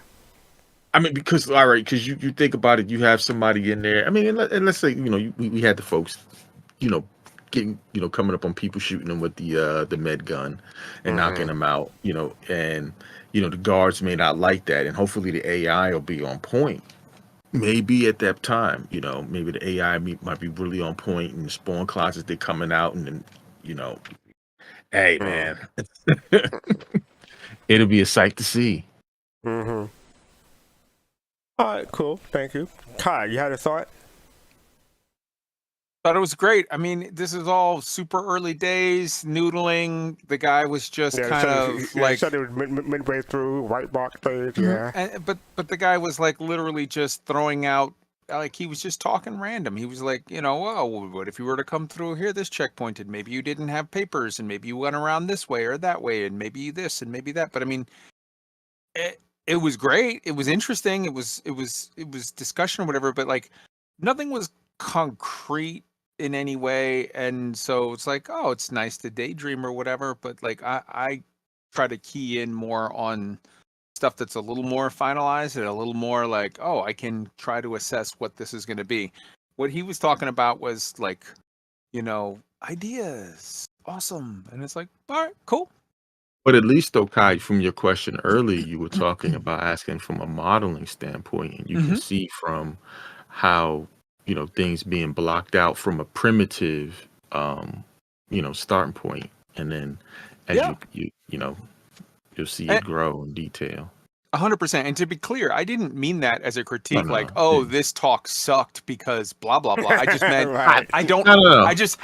I mean, because all right, because you think about it, you have somebody in there. I mean, and let's say we had the folks, getting coming up on people, shooting them with the med gun and knocking them out, and the guards may not like that, and hopefully the AI will be on point. Maybe at that time, maybe the AI might be really on point, and the spawn closets they're coming out, and then hey man, it'll be a sight to see. Mm-hmm. All right, cool. Thank you. Kai, you had a thought? Thought it was great. I mean, this is all super early days, noodling. The guy was just he said it was midway through, white box phase, yeah. But the guy was like literally just throwing out, like he was just talking random. He was like, well, what if you were to come through here, this checkpoint, and maybe you didn't have papers, and maybe you went around this way or that way, and maybe this and maybe that. But I mean, it was great. It was interesting. It was discussion or whatever. But like, nothing was concrete in any way, and so it's like, oh, it's nice to daydream or whatever, but like I try to key in more on stuff that's a little more finalized and a little more like, oh, I can try to assess what this is going to be. What he was talking about was like, ideas, awesome, and it's like, all right, cool. But at least though, Kai, from your question earlier, you were talking about asking from a modeling standpoint, and you can see from how things being blocked out from a primitive, starting point, and then as you'll see it grow in detail. 100%. And to be clear, I didn't mean that as a critique, this talk sucked because blah blah blah. I just meant I don't. No. I just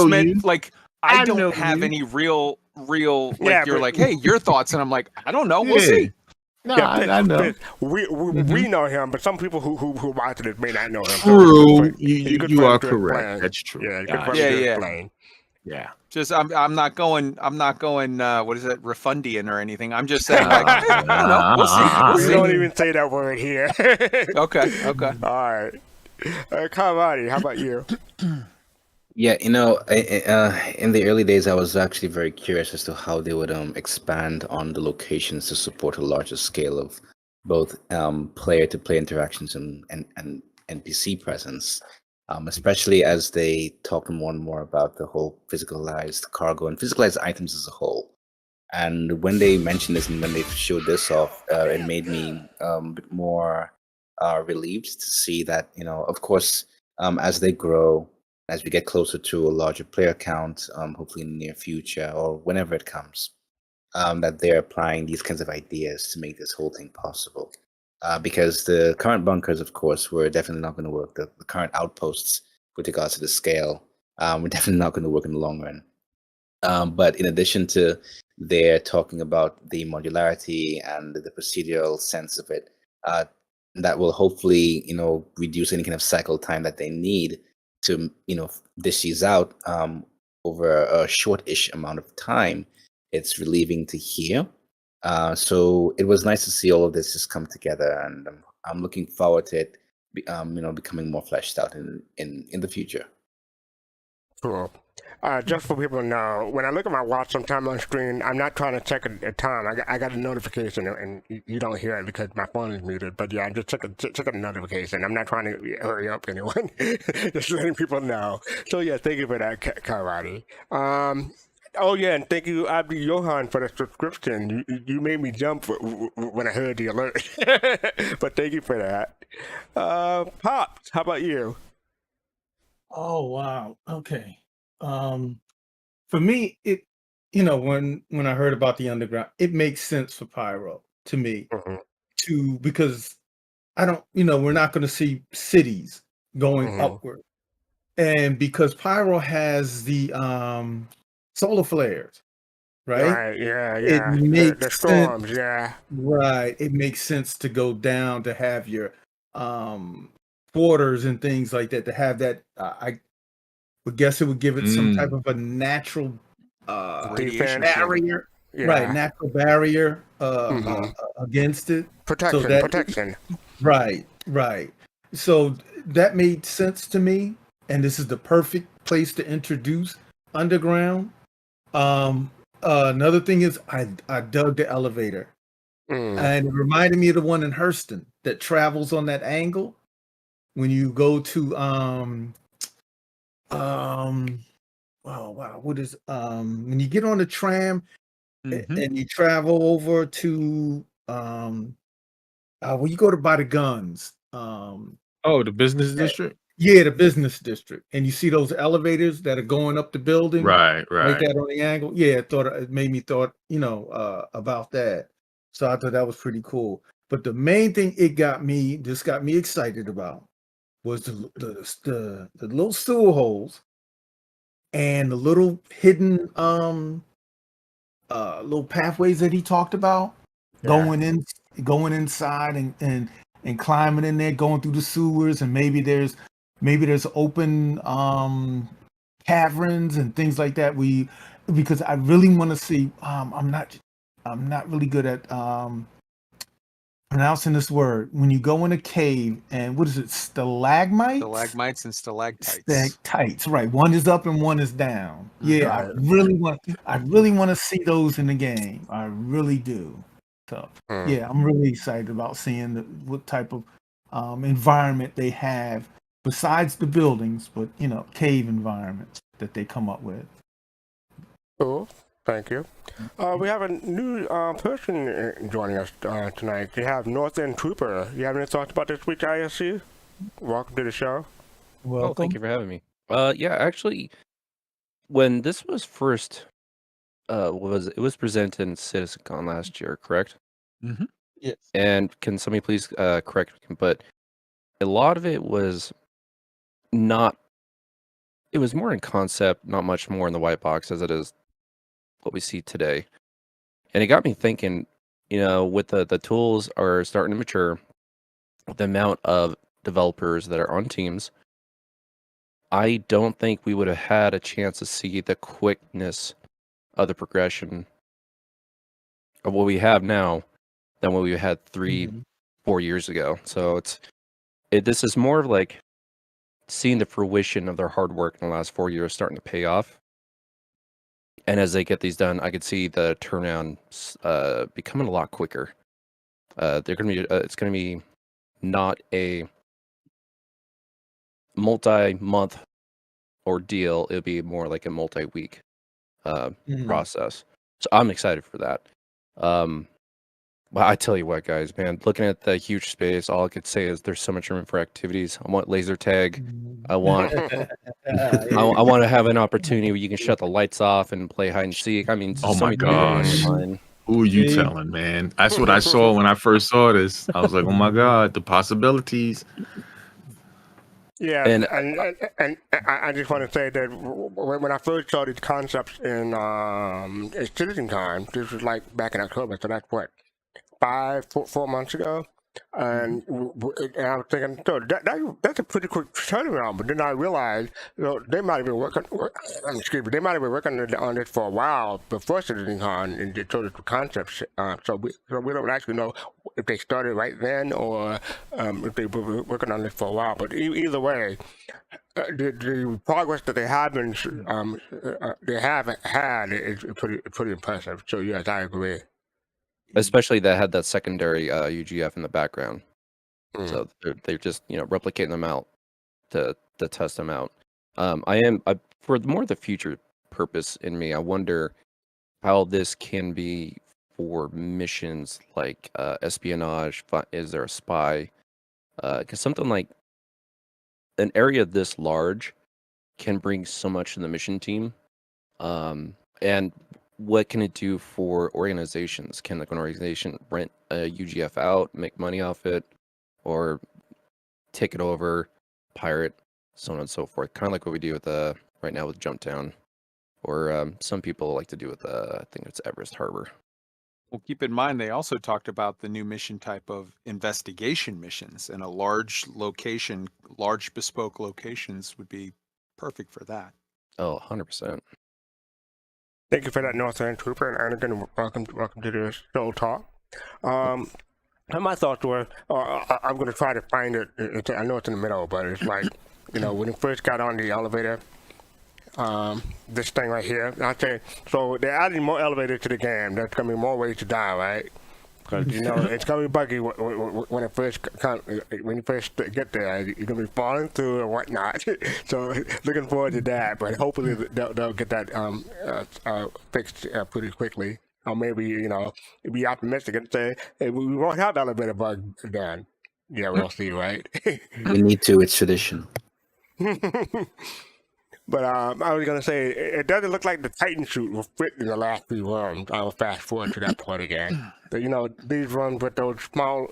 meant like I don't have any real. Like you're like, hey, your thoughts, and I'm like, I don't know. We'll see. No, I know. We know him, but some people who watch it may not know him. True, you are correct. That's true. Yeah. Just I'm not going. What is it, refundian or anything? I'm just saying. Like, I don't know. We'll see. We don't even say that word here. Okay. All right. Kamadi, how about you? Yeah, in the early days, I was actually very curious as to how they would expand on the locations to support a larger scale of both player-to-player interactions and NPC presence, especially as they talk more and more about the whole physicalized cargo and physicalized items as a whole. And when they mentioned this and when they showed this off, it made me a bit more relieved to see that, of course, as they grow, as we get closer to a larger player count, hopefully in the near future or whenever it comes, that they're applying these kinds of ideas to make this whole thing possible. Because the current bunkers, of course, were definitely not going to work. The current outposts, with regards to the scale, were definitely not going to work in the long run. But in addition to their talking about the modularity and the procedural sense of it, that will hopefully, reduce any kind of cycle time that they need to dish these out over a short-ish amount of time. It's relieving to hear. So it was nice to see all of this just come together, and I'm looking forward to it becoming more fleshed out in the future. Cool. Just for people to know, when I look at my watch sometime on screen, I'm not trying to check a time. I got a notification, and you don't hear it because my phone is muted. But yeah, I'm just checking a notification. I'm not trying to hurry up anyone. Just letting people know. So yeah, thank you for that, Karate. Oh yeah, and thank you, Abdi Johan, for the subscription. You made me jump when I heard the alert. But thank you for that. Pops, how about you? Oh wow. Okay. For me, it when I heard about the underground, it makes sense for Pyro to me, because I don't, we're not going to see cities going upward, and because Pyro has the solar flares, right? Yeah. It makes the storms, yeah. Right. It makes sense to go down to have your quarters and things like that, to have that. I would guess it would give it some type of a natural barrier, right? Natural barrier against it. Protection. Right. So that made sense to me, and this is the perfect place to introduce underground. Another thing is I dug the elevator, and it reminded me of the one in Hurston that travels on that angle. When you go to oh wow, what is when you get on the tram and you travel over to when you go to buy the guns. Oh, the business district? Yeah, the business district. And you see those elevators that are going up the building. Right. Like that on the angle. Yeah, it made me thought, about that. So I thought that was pretty cool. But the main thing got me excited about was the little sewer holes and the little hidden little pathways that he talked about. Going inside and climbing in there, going through the sewers, and maybe there's open caverns and things like that. Because I really want to see. I'm not really good at pronouncing this word. When you go in a cave and what is it? Stalagmites? Stalagmites and stalactites. Stalactites, right. One is up and one is down. Yeah, Right. I really want to see those in the game. I really do. So yeah, I'm really excited about seeing what type of environment they have besides the buildings, but cave environments that they come up with. Cool. Thank you. We have a new person joining us tonight. We have North End Trooper. You have any thoughts about this week's ISC? Welcome to the show. Well, thank you for having me. Yeah, actually, when this was first, it was presented in CitizenCon last year, correct? Mm-hmm. Yes. And can somebody please correct me? But a lot of it was not. It was more in concept, not much more in the white box as it is what we see today. And it got me thinking, with the tools are starting to mature, the amount of developers that are on teams, I don't think we would have had a chance to see the quickness of the progression of what we have now than what we had 3-4 years ago. So this is more of like seeing the fruition of their hard work in the last 4 years starting to pay off. And as they get these done, I could see the turnaround becoming a lot quicker. It's gonna be not a multi-month ordeal. It'll be more like a multi-week process. So I'm excited for that. Well, I tell you what, guys, man, looking at the huge space, all I could say is there's so much room for activities. I want laser tag. I want I want to have an opportunity where you can shut the lights off and play hide and seek. I mean, Oh so my many things are on gosh. the line. Who are you telling, man? That's what I saw when I first saw this. I was like, oh my God, the possibilities. Yeah, And- and I just want to say that when I first saw these concepts in Citizen Time, this was like back in October, so that's what, 4 months ago. And I was thinking, so that's a pretty quick turnaround. But then I realized, they might have been working. They might have been working on this for a while before CitizenCon and they showed us the concepts. So we don't actually know if they started right then or if they were working on this for a while. But either way, the progress that they have been they have had is pretty impressive. So yes, I agree. Especially that had that secondary UGF in the background. So they're just replicating them out to test them out. For more the future purpose in me, I wonder how this can be for missions like espionage. Is there a spy? Because something like an area this large can bring so much to the mission team. And what can it do for organizations? Can like an organization rent a UGF out, make money off it, or take it over, pirate, so on and so forth? Kind of like what we do with right now with Jumptown, or some people like to do with I think it's Everest Harbor. Well, keep in mind, they also talked about the new mission type of investigation missions, and a large bespoke locations would be perfect for that. Oh, 100%. Thank you for that, North End Trooper, and again, welcome to the show talk. And my thoughts were, I'm going to try to find it. I know it's in the middle, but it's like, when we first got on the elevator, this thing right here, I say, so they're adding more elevators to the game. There's going to be more ways to die, right? Because it's gonna be buggy when it first when you first get there. You're gonna be falling through and whatnot. So looking forward to that. But hopefully they'll get that fixed pretty quickly. Or maybe be optimistic and say, hey, we won't have elevator bug then. Yeah, we'll see, right? We need to. It's tradition. But I was gonna say it doesn't look like the Titan suit will fit in the last few runs. I'll fast forward to that point again. But these runs with those small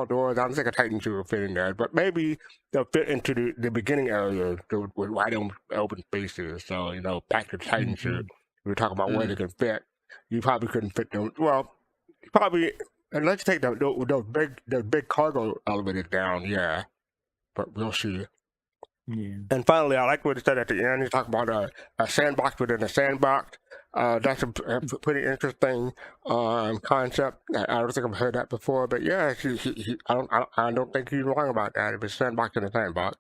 doors, I don't think a Titan suit will fit in there. But maybe they'll fit into the beginning areas with wide open spaces. So back to the Titan suit. We were talking about where they can fit. You probably couldn't fit them. Well, probably unless you take those big cargo elevators down. Yeah, but we'll see. Yeah. And finally, I like what he said at the end. He talked about a sandbox within a sandbox. That's a pretty interesting concept. I don't think I've heard that before, but yeah, I don't think he's wrong about that. If it's sandbox in a sandbox.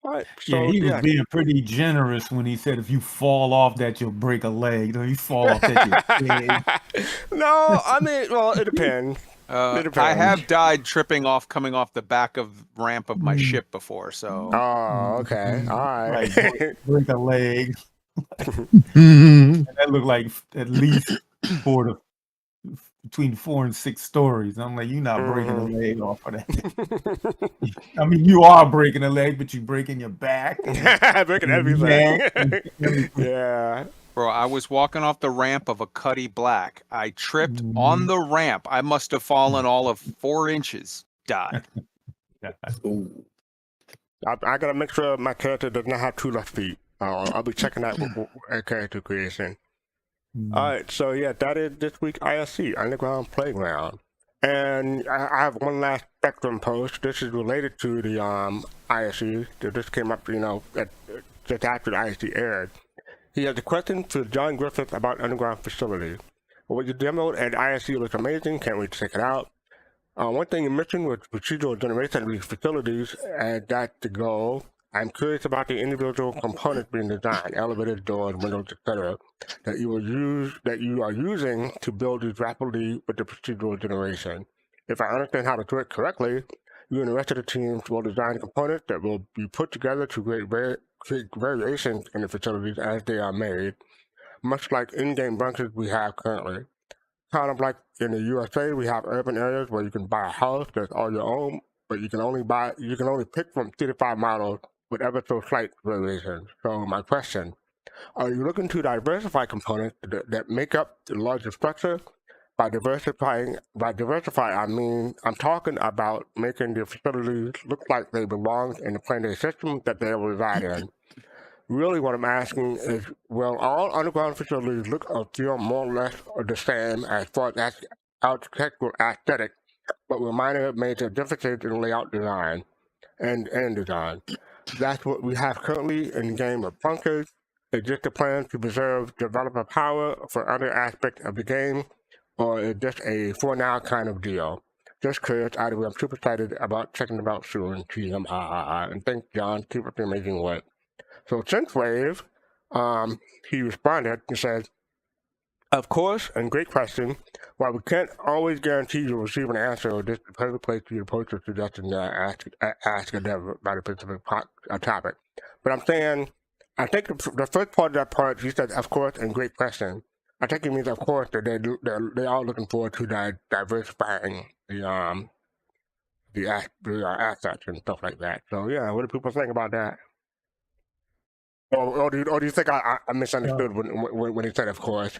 All right, so Yeah, he was being pretty generous when he said if you fall off that you'll break a leg. Or you fall off that you'll leg. No, I mean, well, it depends. I have died coming off the back of ramp of my ship before, so. Oh, okay. All right. Like break a leg. And that looked like at least between 4 and 6 stories. I'm like, you're not breaking a leg off of that. I mean, you are breaking a leg, but you're breaking your back. Breaking everything. Yeah. Bro, I was walking off the ramp of a Cuddy Black. I tripped on the ramp. I must have fallen all of 4 inches. Died. I gotta make sure my character does not have 2 left feet. I'll be checking that with character creation. All right, so yeah, that is this week ISC Underground Playground, and I have one last Spectrum post. This is related to the ISC. This came up, just after the ISC aired. He has a question for John Griffith about underground facilities. What you demoed at ISC looks amazing. Can't wait to check it out. One thing you mentioned was procedural generation of these facilities, and that's the goal. I'm curious about the individual components being designed, elevators, doors, windows, etc., that you are using to build these rapidly with the procedural generation. If I understand how to do it correctly, you and the rest of the teams will design components that will be put together to create variations in the facilities as they are made, much like in-game bunkers we have currently. Kind of like in the USA, we have urban areas where you can buy a house that's all your own, but you can only pick from 3 to 5 models with ever so slight variations. So my question, are you looking to diversify components that make up the larger structure? By diversify, I mean, I'm talking about making the facilities look like they belong in the planetary system that they reside in. Really what I'm asking is, will all underground facilities look or feel more or less the same as far as architectural aesthetic, but with minor major differences in layout design and design? That's what we have currently in the game of bunkers. Is just a plan to preserve developer power for other aspects of the game, or is just a for now kind of deal? Just curious, either I'm super excited about checking them out soon. And thanks, John. Keep up the amazing work. So Synthwave, he responded and said, of course, and great question. While we can't always guarantee you'll receive an answer, this is the perfect place for you to post your suggestions and ask a dev about a specific topic. But I'm saying, I think the first part of that part, he said, of course, and great question. I think it means, of course, that they are looking forward to diversifying the assets and stuff like that. So yeah, what do people think about that? Or do you think I misunderstood when he said, of course?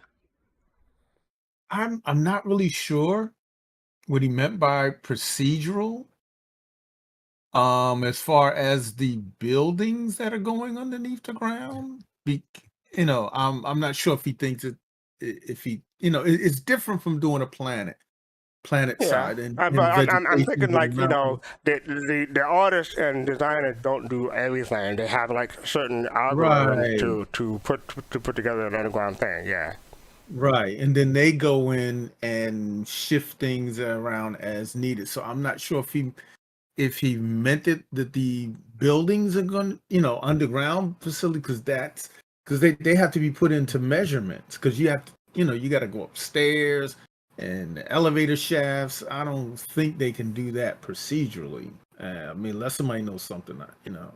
I'm not really sure what he meant by procedural. As far as the buildings that are going underneath the ground, I'm not sure if he thinks it's different from doing a planet side. And I'm thinking like the artists and designers don't do everything. They have like certain algorithms to put together an underground thing. Yeah. Right, and then they go in and shift things around as needed. So I'm not sure if he meant it that the buildings are going, underground facility, because they have to be put into measurements, because you have you got to go upstairs and the elevator shafts. I don't think they can do that procedurally. I mean, unless somebody knows something, Oh,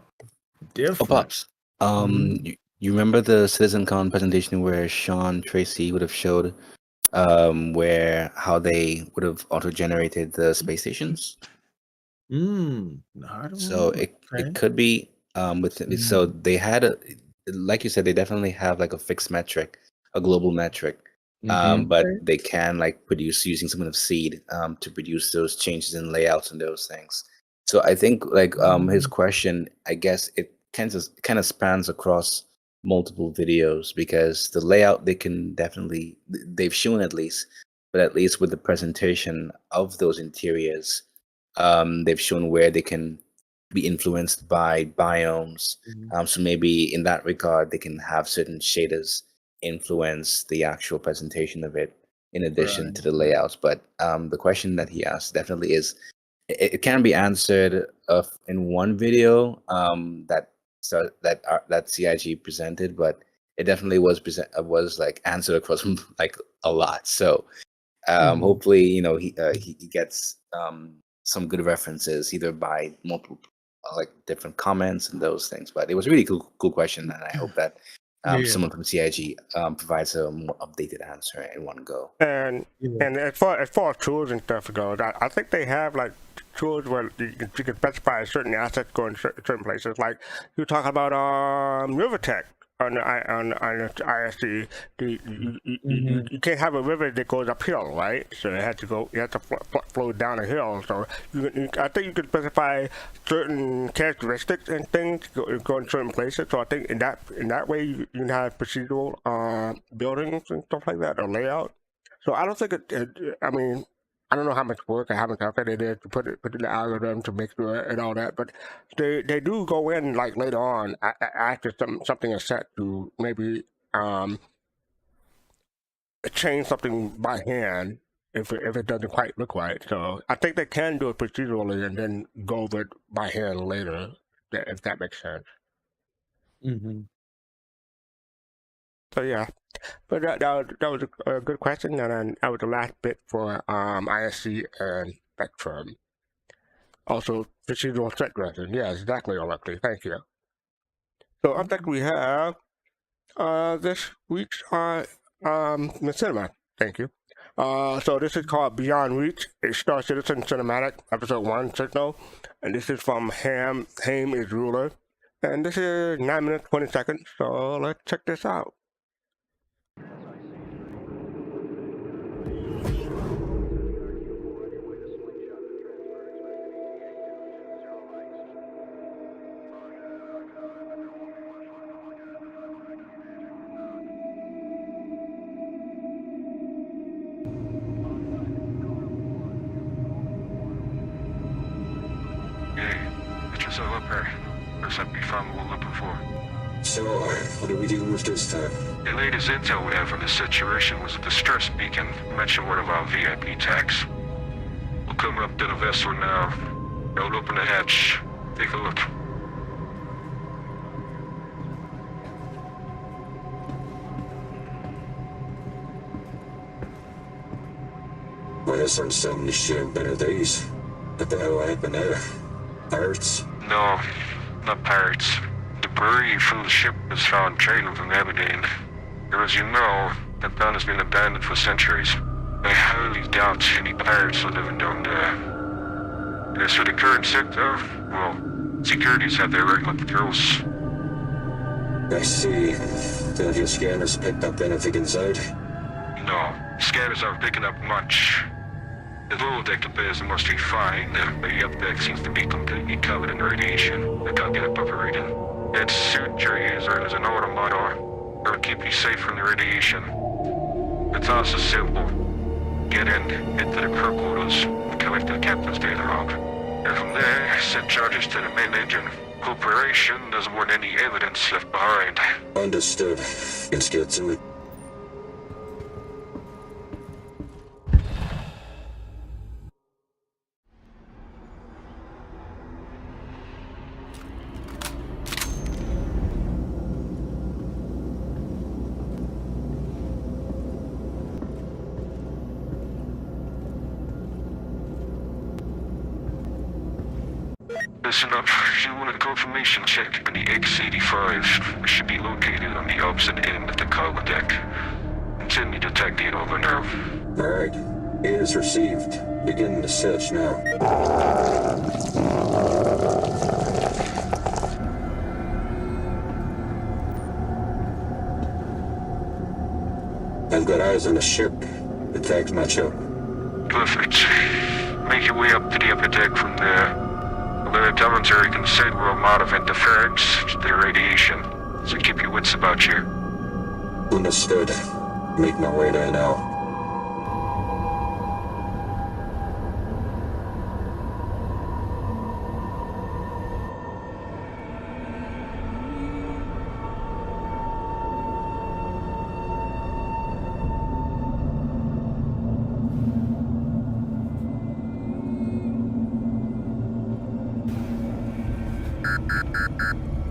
different. Pops. You remember the CitizenCon presentation where Sean Tracy would have showed how they would have auto-generated the space stations? No, I don't So know. it could be so they had like you said, they definitely have like a fixed metric, a global metric. But they can like produce using some kind of seed to produce those changes in layouts and those things. So I think like his question, I guess it kind of spans across multiple videos, because the layout they've shown at least, but at least with the presentation of those interiors, they've shown where they can be influenced by biomes. So maybe in that regard, they can have certain shaders influence the actual presentation of it in addition to the layouts. But the question that he asked definitely is, it can be answered in one video that CIG presented, but it definitely was like answered across like a lot. So hopefully he gets some good references either by multiple like different comments and those things. But it was a really cool question, and I hope that someone from CIG provides a more updated answer in one go. And as far as tools and stuff goes, I think they have like tools where you can specify certain assets going certain places. Like you talk about Rivertech on the ISC. You can't have a river that goes uphill, right? So you have to flow down a hill. So I think you can specify certain characteristics and things go in certain places. So I think in that way you can have procedural buildings and stuff like that, or layout. So I don't think I mean, I don't know how much work or how much effort it is to put in the algorithm to make sure and all that, but they do go in like later on after something is set to maybe change something by hand if it doesn't quite look right. So I think they can do it procedurally and then go over it by hand later, if that makes sense. So yeah, but that was a good question, and then that was the last bit for ISC and Spectrum. Also, procedural set dressing. Yes, exactly, Alexi. Thank you. So I think we have this week's Machinima. Thank you. So this is called Beyond Reach, a Star Citizen Cinematic, Episode 1 Signal, and this is from HamelsRuler, and this is 9 minutes 20 seconds. So let's check this out. So, what are we dealing with this time? The latest intel we have on the situation was a distress beacon mentioned one of our VIP tags. We're coming up to the vessel now. I'll open the hatch. Take a look. My son selling this shit in better days. What the hell happened there? Pirates? No, not pirates. Debris from the ship was found trailing from Aberdeen. As you know, that town has been abandoned for centuries. I highly doubt any pirates are living down there. As for the current sector, well, securities have their regular patrols. I see. Don't your scanners picked up anything inside? No, scanners aren't picking up much. The holodeck appears mostly fine, but the updeck seems to be completely covered in radiation. I can't get a proper reading. Its surgery is as an automata. It will keep you safe from the radiation. The task is simple. Get in, head to the crew quarters, and collect the captain's data log. And from there, set charges to the main engine. Corporation doesn't want any evidence left behind. Understood. Let's get to it. Listen up. You want a confirmation check on the X-85. It should be located on the opposite end of the cargo deck. Continue to detect it over now. Alright. It is received. Begin the search now. I've got eyes on the ship. The tags match up. Perfect. Make your way up to the upper deck from there. Alert Elementary considerable amount of interference to the radiation, so keep your wits about you. Understood. Make my way there now.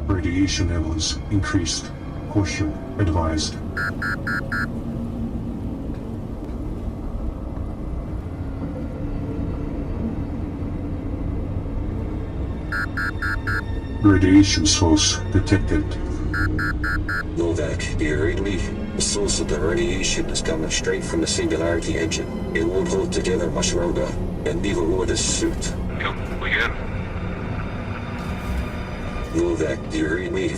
Radiation levels increased. Caution advised. Radiation source detected. Novak, do you read me? The source of the radiation is coming straight from the Singularity engine. It won't hold together much longer, and neither will this suit. Yep, again. Novak, do you read me?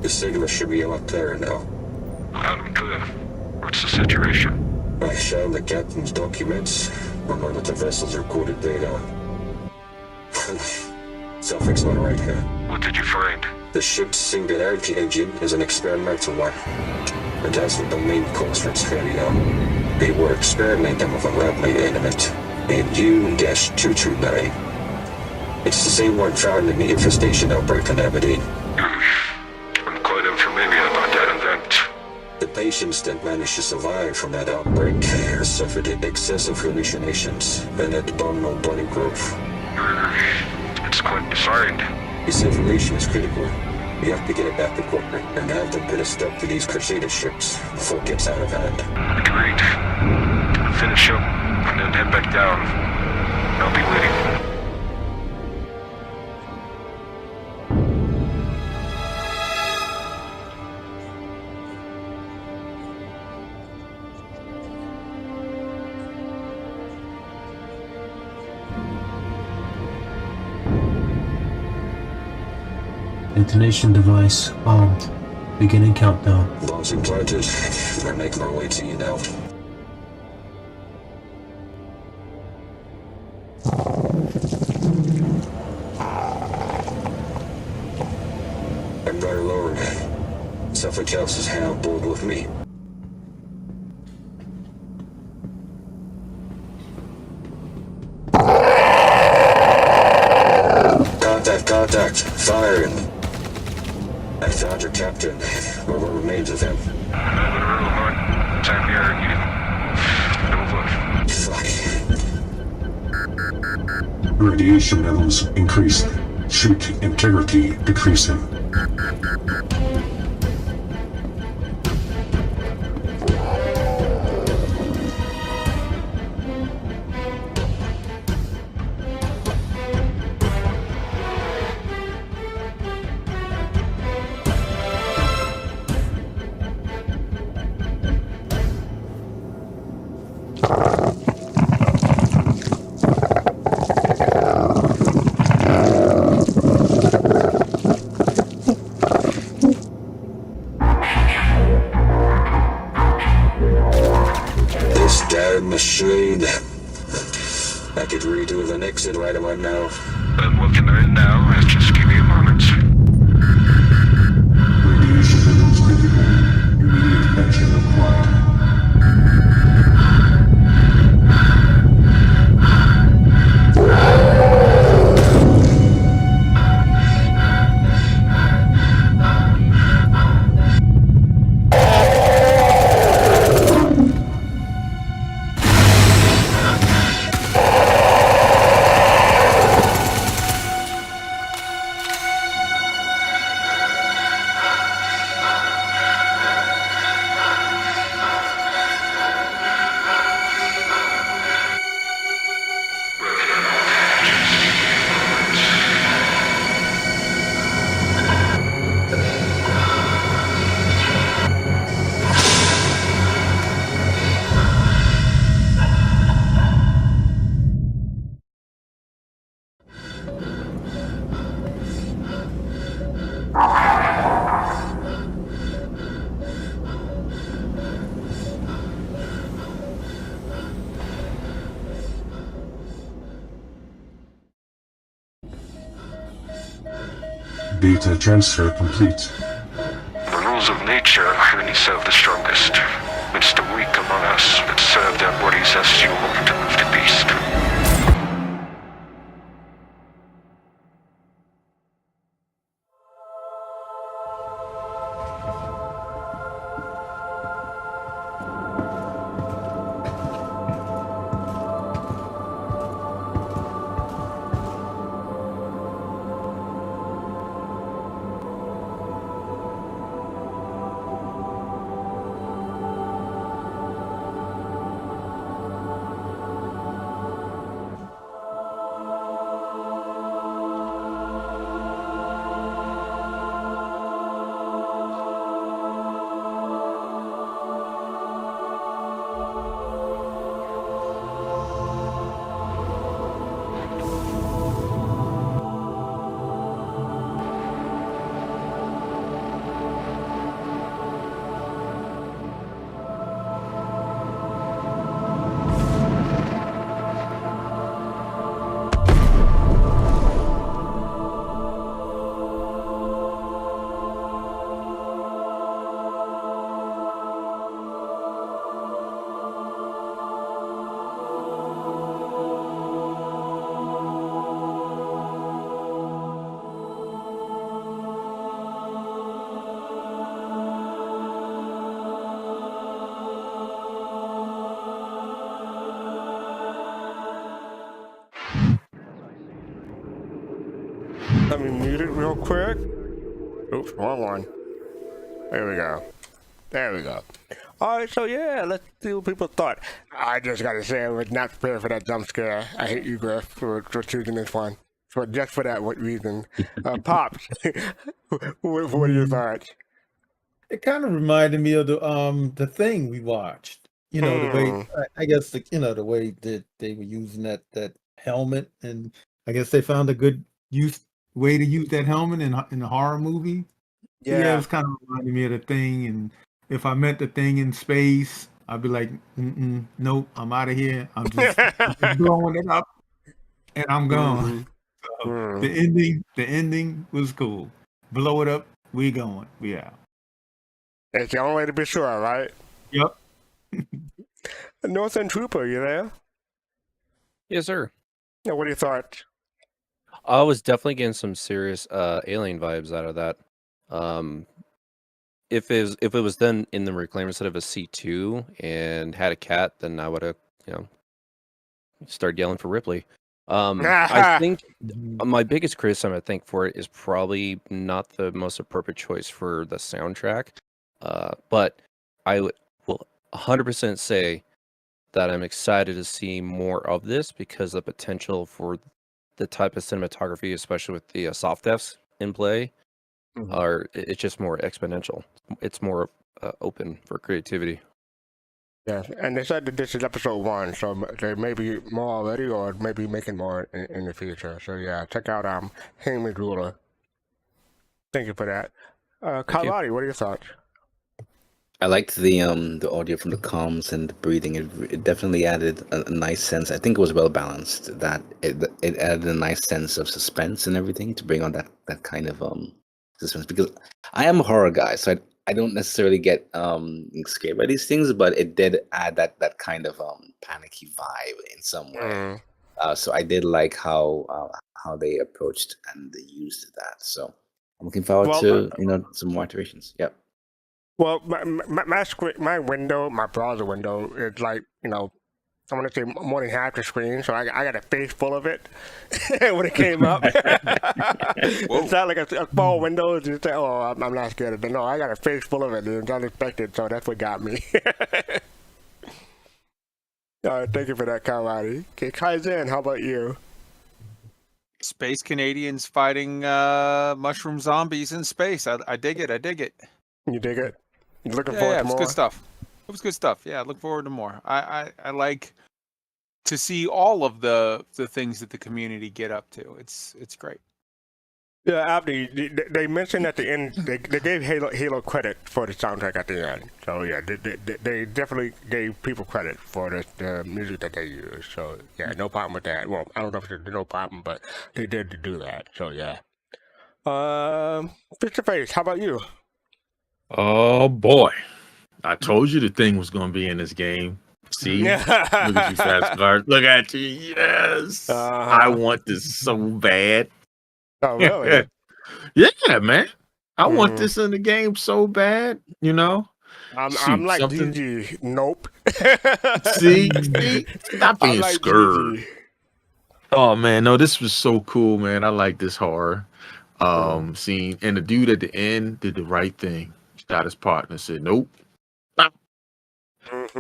The signal should be a lot clearer now. Loud and clear. What's the situation? I found the captain's documents on one of the vessel's recorded data. Self-explanatory here. What did you find? The ship's Singularity engine is an experimental one. And that's what the main cause for its failure. They were experimenting with a lab-made element named U-229. It's the same one found in the infestation outbreak in Aberdeen. I'm quite unfamiliar about that event. The patients that managed to survive from that outbreak suffered excessive hallucinations and abdominal body growth. It's quite defined. This information is critical. We have to get it back to corporate and have them put a stop to these Crusader ships before it gets out of hand. Agreed. Finish up and then head back down. I'll be waiting. Detonation device armed. Beginning countdown. Bombs implanted. We're making our way to you now. I'm not alone. Someone else is on board with me. Contact. Firing. I found your captain. What remains of him? Time here again. Over. Fuck. Radiation levels increased. Chute integrity decreasing. Machine. I could redo an exit right about now. I'm working on it now. Just give me a moment. Radiation levels critical. Immediate action required. Data transfer complete. The rules of nature only serve the strongest. It's the weak among us that serve their bodies as fuel to move the beast. Let me mute it real quick. Oops, wrong one. There we go. There we go. Alright, so yeah, let's see what people thought. I just gotta say, I was not prepared for that jump scare. I hate you, Griff, for choosing this one. So just for that reason. Pops, what are your thoughts? It kind of reminded me of the thing we watched. You know, the way I guess the way that they were using that helmet, and I guess they found a good way to use that helmet in a horror movie. Yeah, it was kind of reminding me of the thing. And if I met the thing in space, I'd be like, nope, I'm out of here. I'm just blowing it up, and I'm gone. So the ending was cool. Blow it up, we going, we out. It's the only way to be sure, right? Yep. Northern Trooper, you there? Yes, sir. Yeah, what are your thoughts? I was definitely getting some serious alien vibes out of that. If it was done in the Reclaimer instead of a C2 and had a cat, then I would have, started yelling for Ripley. I think my biggest criticism, I think, for it is probably not the most appropriate choice for the soundtrack. But I will 100% say that I'm excited to see more of this because the potential for the type of cinematography, especially with the soft Fs in play, it's just more exponential. It's more open for creativity. Yeah, and they said that this is episode 1, so there may be more already, or maybe making more in the future. So yeah, check out HamelsRuler. Thank you for that. Kalari, what are your thoughts? I liked the audio from the comms and the breathing. It definitely added a nice sense. I think it was well balanced. That it added a nice sense of suspense and everything to bring on that kind of suspense. Because I am a horror guy, so I don't necessarily get scared by these things, but it did add that kind of panicky vibe in some way. So I did like how they approached and they used that. So I'm looking forward to some more iterations. Yep. Well, my window, my browser window, is like, I want to say more than half the screen, so I got a face full of it when it came up. It's not like a small window. It's just, I'm not scared of it. No, I got a face full of it. It's unexpected, so that's what got me. All right, thank you for that, Kalari. Okay, Kaizen, how about you? Space Canadians fighting mushroom zombies in space. I dig it. You dig it? You looking Yeah, forward to it was more? good stuff. It was good stuff. Yeah, I look forward to more. I like to see all of the things that the community get up to. It's great. Yeah, Abdi, they mentioned at the end, they gave Halo credit for the soundtrack at the end. So yeah, they definitely gave people credit for the music that they used. So yeah, no problem with that. Well, I don't know if there's no problem, but they did do that. So yeah. Face to face. How about you? Oh boy, I told you the thing was gonna be in this game. See, look at you, fastcart. Look at you. Yes, I want this so bad. Oh, really? Yeah, man. I want this in the game so bad. You know. I'm like something. GG. Nope. See, stop being like scared. GG. Oh man, no, this was so cool, man. I like this horror scene, and the dude at the end did the right thing. Shot his partner, said, "Nope, stop.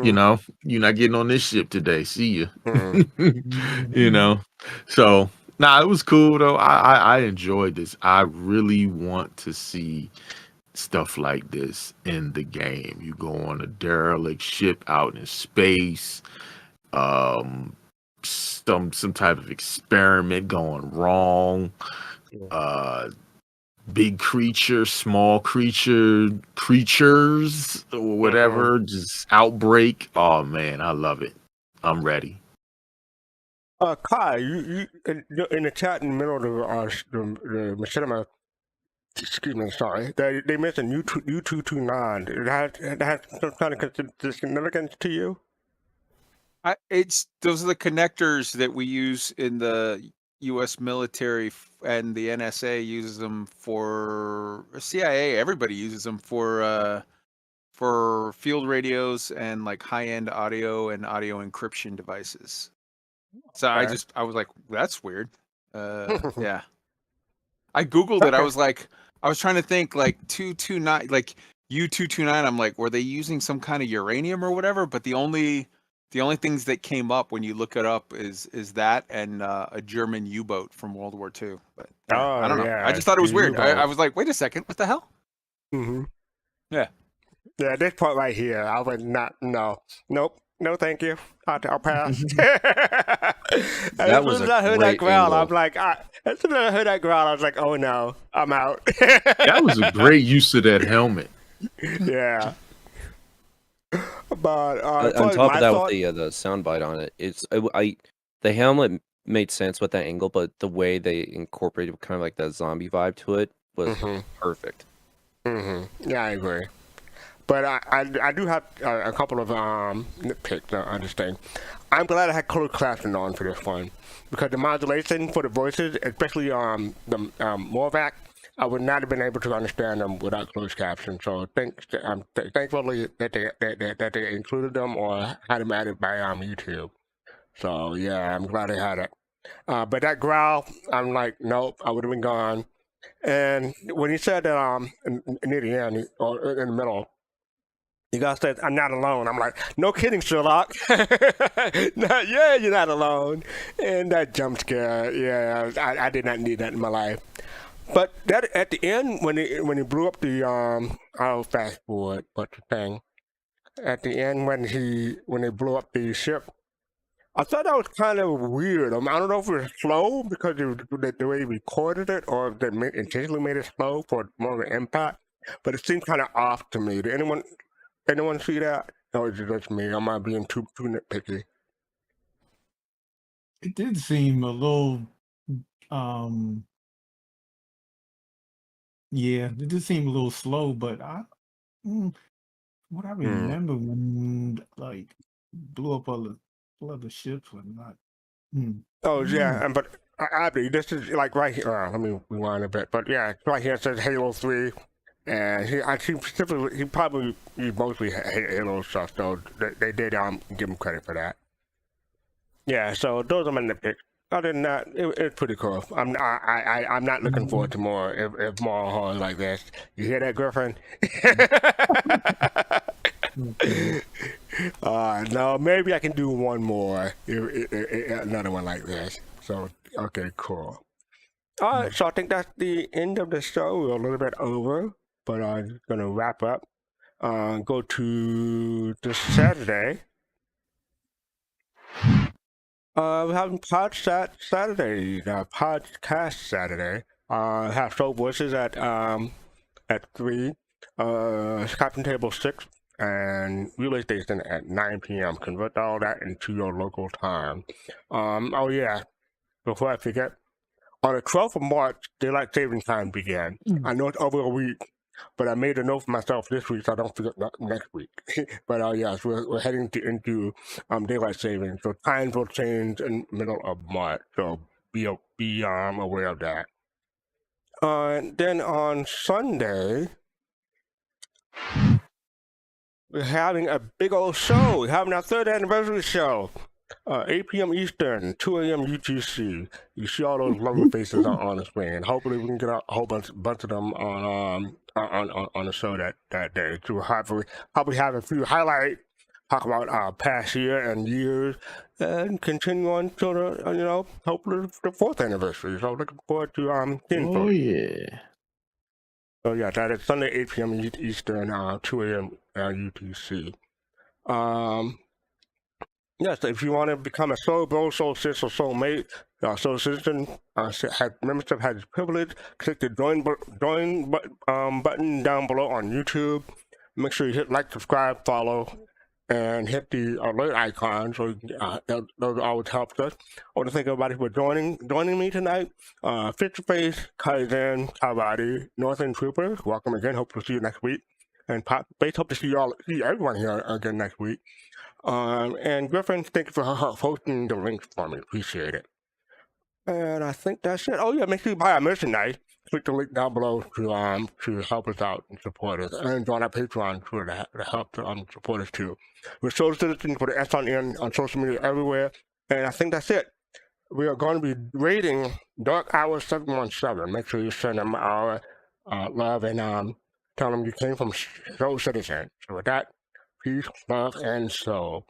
You know, you're not getting on this ship today. See you." You know, so it was cool though. I enjoyed this. I really want to see stuff like this in the game. You go on a derelict ship out in space, some type of experiment going wrong, big creature, small creatures or whatever, just outbreak. Oh man, I love it. I'm ready. Kai, you in the chat in the middle of the Machinima. Excuse me, sorry. They mentioned U229. That has some kind of significance to you? Those are the connectors that we use in the U.S. military, and the NSA uses them for CIA. Everybody uses them for field radios and like high-end audio and audio encryption devices. So I was like, that's weird. Yeah. I Googled it. I was like, I was trying to think like 229, like U229. I'm like, were they using some kind of uranium or whatever? But the only things that came up when you look it up is that and a German U-boat from World War II. But I don't know. Yeah, I just thought it was weird. U-boat. I was like, wait a second, what the hell? Yeah. Yeah, this part right here, I would not. Nope. No, thank you. I'll pass. That was as soon as I heard that great growl, angle. I'm like, as soon as I heard that growl, I was like, oh no, I'm out. That was a great use of that helmet. Yeah. But On top of that, with the soundbite on it, the helmet made sense with that angle, but the way they incorporated kind of like that zombie vibe to it was perfect. Yeah, I agree. But I do have a couple of nitpicks on this thing. I'm glad I had closed captioning on for this one, because the modulation for the voices, especially the Morvac, I would not have been able to understand them without closed captions. So thankfully that they included them or had them added by YouTube. So yeah, I'm glad I had it. But that growl, I'm like, nope, I would have been gone. And when he said that near the end or in the middle, you guys said, I'm not alone. I'm like, no kidding, Sherlock. Yeah, you're not alone. And that jump scare, yeah, I did not need that in my life. But that at the end, when he blew up the I'll fast forward, but the thing at the end when they blew up the ship, I thought that was kind of weird. I don't know if it was slow because the way he recorded it, or if they intentionally made it slow for more of an impact. But it seemed kind of off to me. Did anyone see that? Or is it just me? Am I being too nitpicky? It did seem a little, yeah, it did seem a little slow, but what I remember when like blew up all the ships or not. Oh yeah, but Abby, this is like right here. Let me rewind a bit. But yeah, right here it says Halo 3, and he probably used mostly Halo stuff. So they did give him credit for that. Yeah, so those are my nitpicks. Other than that, it's pretty cool. I'm not looking forward to more if more horror like this. You hear that, Griffin? No, maybe I can do one more, another one like this. So, okay, cool. All right, so I think that's the end of the show. We're a little bit over, but I'm just going to wrap up. Go to this Saturday. We're having podcast Saturday. Have show voices at 3, Captain Table 6, and Relay Station at 9 p.m. Convert all that into your local time. Oh yeah, before I forget, On the 12th of March, daylight saving time began. I know it's over a week, but I made a note for myself this week so I don't forget next week. But yes, we're heading into daylight saving, so times will change in the middle of March. So be aware of that. Then on Sunday, we're having a big old show. We're having our 3rd anniversary show. 8 p.m. Eastern, 2 a.m. UTC. You see all those lovely faces on the screen. Hopefully, we can get a whole bunch of them on the show that day. To probably have a few highlights, talk about past year and years, and continue on to the hopefully the 4th anniversary. So looking forward to seeing folks. yeah. So yeah, that is Sunday 8 p.m. Eastern, 2 a.m. UTC. Yes, if you want to become a soul bro, soul sis, or soul mate, soul citizen, membership has privilege. Click the join button down below on YouTube. Make sure you hit like, subscribe, follow, and hit the alert icon. So those always helps us. I want to thank everybody for joining me tonight. Face to Face, Kaizen, Kawadi, Northern Troopers. Welcome again. Hope to see you next week. And Pop Face, hope to see everyone here again next week. And Griffin, thank you for hosting the links for me. Appreciate it. And I think that's it. Oh yeah, make sure you buy our merchandise. Click the link down below to help us out and support us, and join our Patreon to help support us too. We're Soul Citizens with the S on end on social media everywhere. And I think that's it. We are going to be rating Dark Hour 717. Make sure you send them our love and tell them you came from Soul Citizen. So with that, peace, love, and soul.